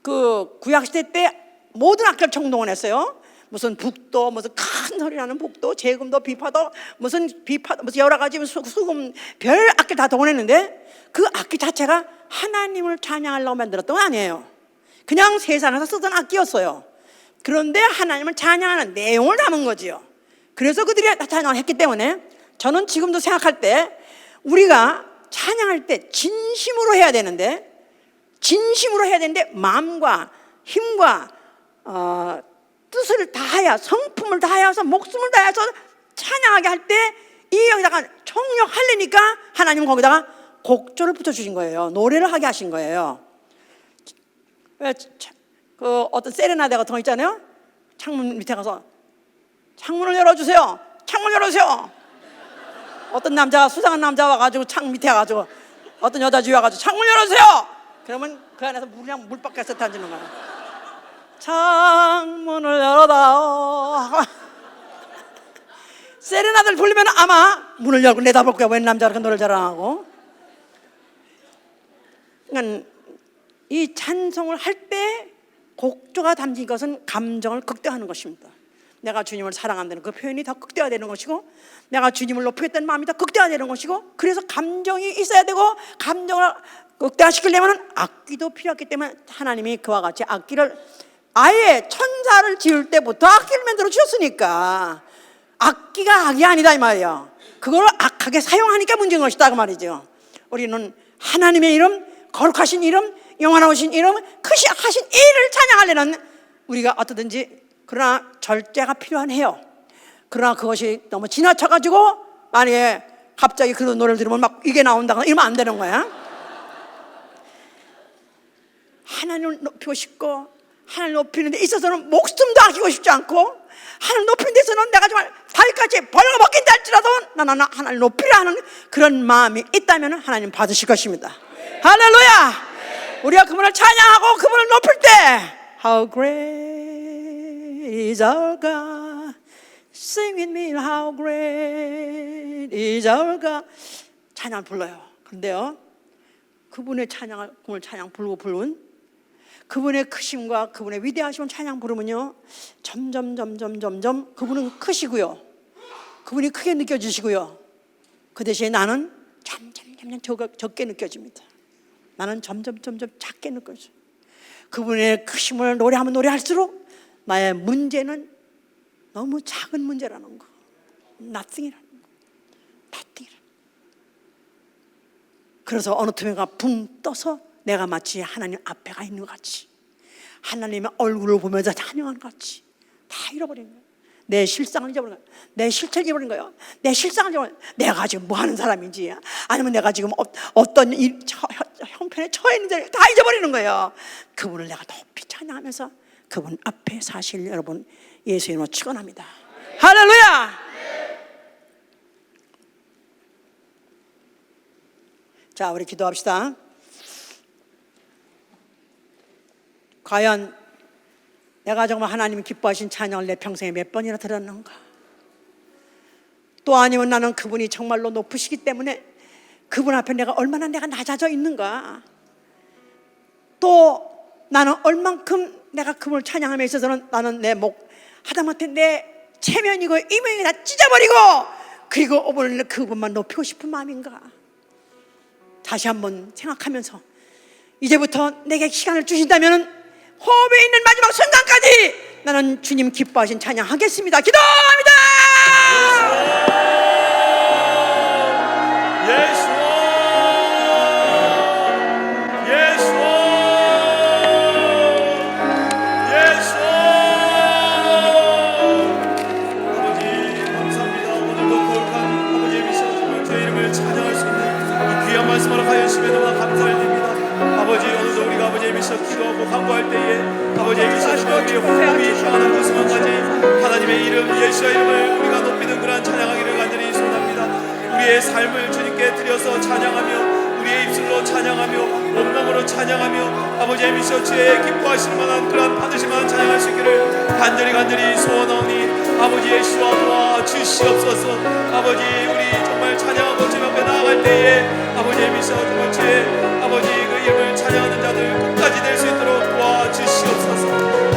그 구약시대 때 모든 악기를 총동원했어요. 무슨 북도, 무슨 큰 소리 나는 북도, 재금도, 비파도, 무슨 여러 가지 수금, 별 악기 다 동원했는데 그 악기 자체가 하나님을 찬양하려고 만들었던 건 아니에요. 그냥 세상에서 쓰던 악기였어요. 그런데 하나님을 찬양하는 내용을 담은 거지요. 그래서 그들이 찬양을 했기 때문에 저는 지금도 생각할 때 우리가 찬양할 때 진심으로 해야 되는데 마음과 힘과 뜻을 다하여 성품을 다하여서 목숨을 다해서 찬양하게 할 때 이 여기다가 총력하려니까 하나님은 거기다가 곡조를 붙여주신 거예요. 노래를 하게 하신 거예요. 그 어떤 세레나데 같은 거 있잖아요. 창문 밑에 가서 창문을 열어주세요. 창문 열어주세요. 어떤 남자가 수상한 남자 와가지고 창 밑에 와가지고 어떤 여자 집에 와가지고 창문 열어주세요. 그러면 그 안에서 그냥 물밖에 던지는 거야. 창문을 열어다오. 세레나들 부르면 아마 문을 열고 내다볼 거야. 웬 남자가 그 노래를 잘하고. 그러니까 이 찬송을 할 때 곡조가 담긴 것은 감정을 극대화하는 것입니다. 내가 주님을 사랑한다는 그 표현이 더 극대화되는 것이고 내가 주님을 높이겠다는 마음이 더 극대화되는 것이고 그래서 감정이 있어야 되고 감정을 극대화시키려면 악기도 필요했기 때문에 하나님이 그와 같이 악기를 아예 천사를 지을 때부터 악기를 만들어 주셨으니까 악기가 악이 아니다 이 말이에요. 그걸 악하게 사용하니까 문제인 것이다 그 말이죠. 우리는 하나님의 이름, 거룩하신 이름, 영원하신 이름, 크시하신 이를 찬양하려는 우리가 어떠든지 그러나 절제가 필요하네요. 그러나 그것이 너무 지나쳐가지고 만약에 갑자기 그런 노래를 들으면 막 이게 나온다거나 이러면 안 되는 거야. 하나님을 높이고 싶고 하나님을 높이는 데 있어서는 목숨도 아끼고 싶지 않고 하나님을 높이는 데 있어서는 내가 정말 발까지 벌거벗긴다 할지라도 나는 하나님을 높이려 하는 그런 마음이 있다면 하나님 받으실 것입니다. 할렐루야. 우리가 그분을 찬양하고 그분을 높일 때 How great is our God. Sing with me how great is our God. 찬양을 불러요. 그런데요 그분의 찬양을 그분을 찬양 부르면 그분의 크심과 그분의 위대하심을 찬양 부르면요 점점 그분은 크시고요 그분이 크게 느껴지시고요 그 대신에 나는 점점 적게 느껴집니다. 나는 점점 작게 느껴져. 그분의 크심을 노래하면 노래할수록 나의 문제는 너무 작은 문제라는 거. nothing이라는 거. 그래서 어느 틈에가 붕 떠서 내가 마치 하나님 앞에 가 있는 것 같이 하나님의 얼굴을 보면서 찬양하는 것 같이 다 잃어버린 거예요. 내 실상을 잊어버린 거예요. 내 실체를 잊어버린 거예요. 내 실상을 잊어버린 거예요. 내가 지금 뭐 하는 사람인지 아니면 내가 지금 어떤 형편에 처해 있는지 다 잊어버리는 거예요. 그분을 내가 높이 찬양하면서 그분 앞에 사실 여러분 예수 이름으로 축원합니다. 할렐루야. 자, 우리 기도합시다. 과연 내가 정말 하나님이 기뻐하신 찬양을 내 평생에 몇 번이나 들었는가? 또 아니면 나는 그분이 정말로 높으시기 때문에 그분 앞에 내가 얼마나 낮아져 있는가? 또 나는 얼만큼 내가 그분을 찬양함에 있어서는 나는 하다못해 내 체면이고 이면이 다 찢어버리고 그리고 오늘 그것만 높이고 싶은 마음인가? 다시 한번 생각하면서 이제부터 내게 시간을 주신다면 호흡에 있는 마지막 순간까지 나는 주님 기뻐하신 찬양하겠습니다. 기도합니다. 말씀으로 하여 주시면 너무나 감사드립니다. 아버지, 오늘도 우리가 아버지의 미션 기도하고 간구할 때에 아버지의 미션 주님을 위해 호흡이 향하는 곳에만까지 하나님의 이름 예수의 이름을 우리가 높이는 그러한 찬양하기를 간절히 소원합니다. 우리의 삶을 주님께 드려서 찬양하며 우리의 입술로 찬양하며 온몸으로 찬양하며 아버지의 미션 주에 기뻐하실 만한 그러한 받으실 만한 찬양할 수 있기를 간절히 소원하오니 아버지 예수와 도와 주시옵소서. 아버지, 우리 정말 찬양하고 주님 앞에 나아갈 때에 아버지의 미션 정말 주의 아버지 그 이름을 찬양하는 자들 끝까지 될 수 있도록 도와주시옵소서.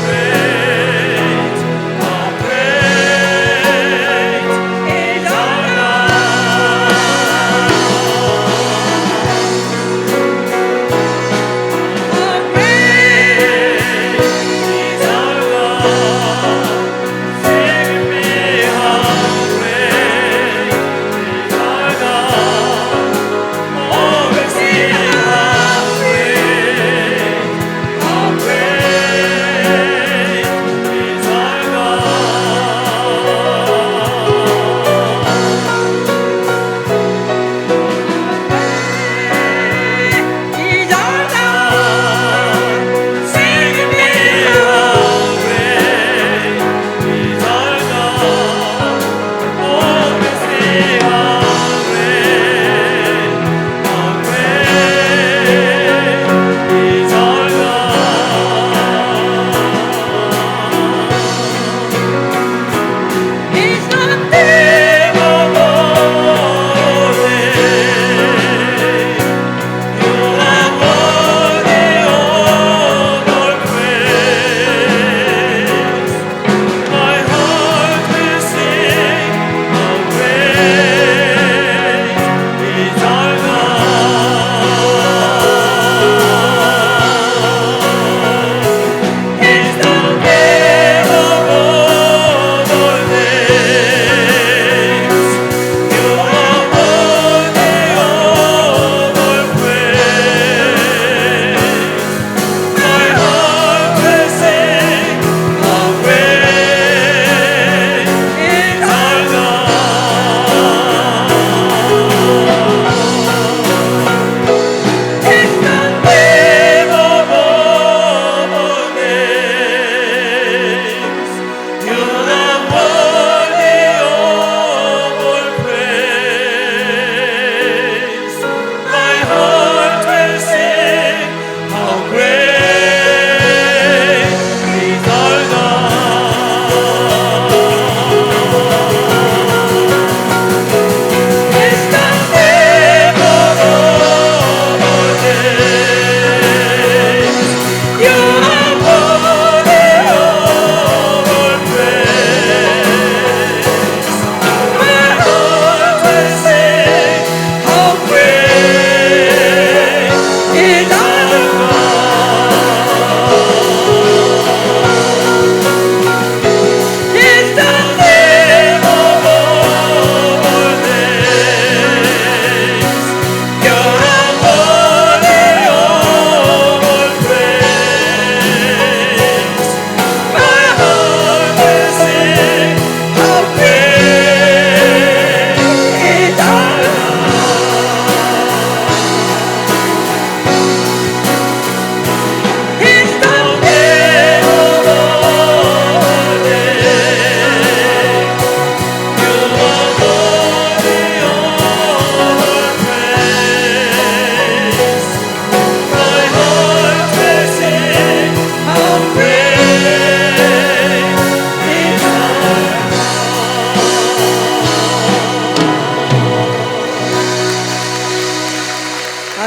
Praise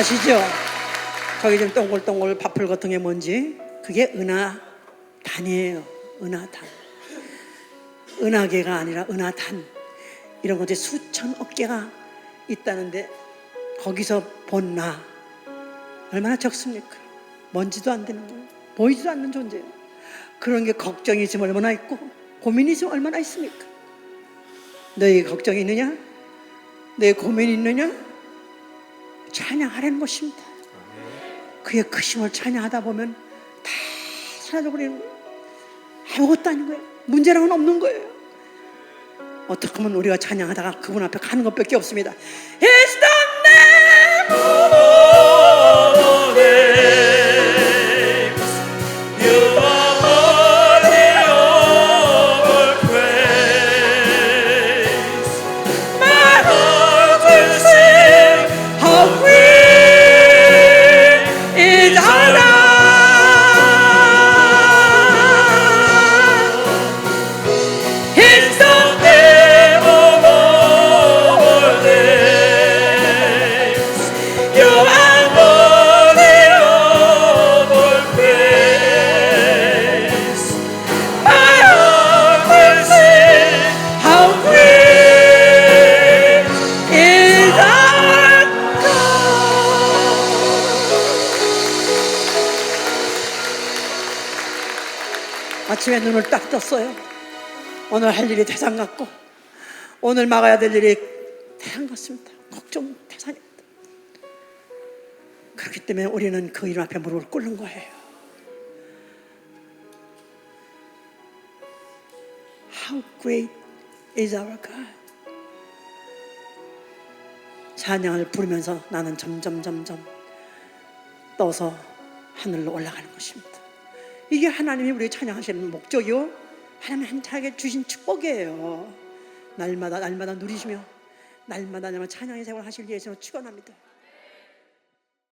아시죠? 저기 좀 동글동글 밥풀 같은 게 뭔지 그게 은하단이에요. 은하단. 은하계가 아니라 은하단. 이런 것들이 수천억 개가 있다는데 거기서 본 나 얼마나 적습니까? 먼지도 안 되는 거예요. 보이지도 않는 존재예요. 그런 게 걱정이 있으면 얼마나 있고 고민이 있으면 얼마나 있습니까? 너희 걱정이 있느냐? 너희 고민이 있느냐? 찬양하라는 것입니다. 그의 크심을 찬양하다 보면 다 사라져버리는 거예요. 아무것도 아닌 거예요. 문제랑은 없는 거예요. 어떻게 하면 우리가 찬양하다가 그분 앞에 가는 것밖에 없습니다. It's the name of all names. You are worthy of our praise. My heart will sing how great is our God. It's the name of all names. You are worthy of our praise. My heart will sing How great is our God. 아침에 눈을 딱 떴어요. 오늘 할 일이 태산 같고 오늘 막아야 될 일이 태산 같습니다. 걱정 태산입니다. 그렇기 때문에 우리는 그 이름 앞에 무릎을 꿇는 거예요. How great is our God. 찬양을 부르면서 나는 점점 떠서 하늘로 올라가는 것입니다. 이게 하나님이 우리 찬양하시는 목적이요, 하나님 한자에게 주신 축복이에요. 날마다 누리시며 날마다 찬양의 생활을 하실 예수로 축원합니다.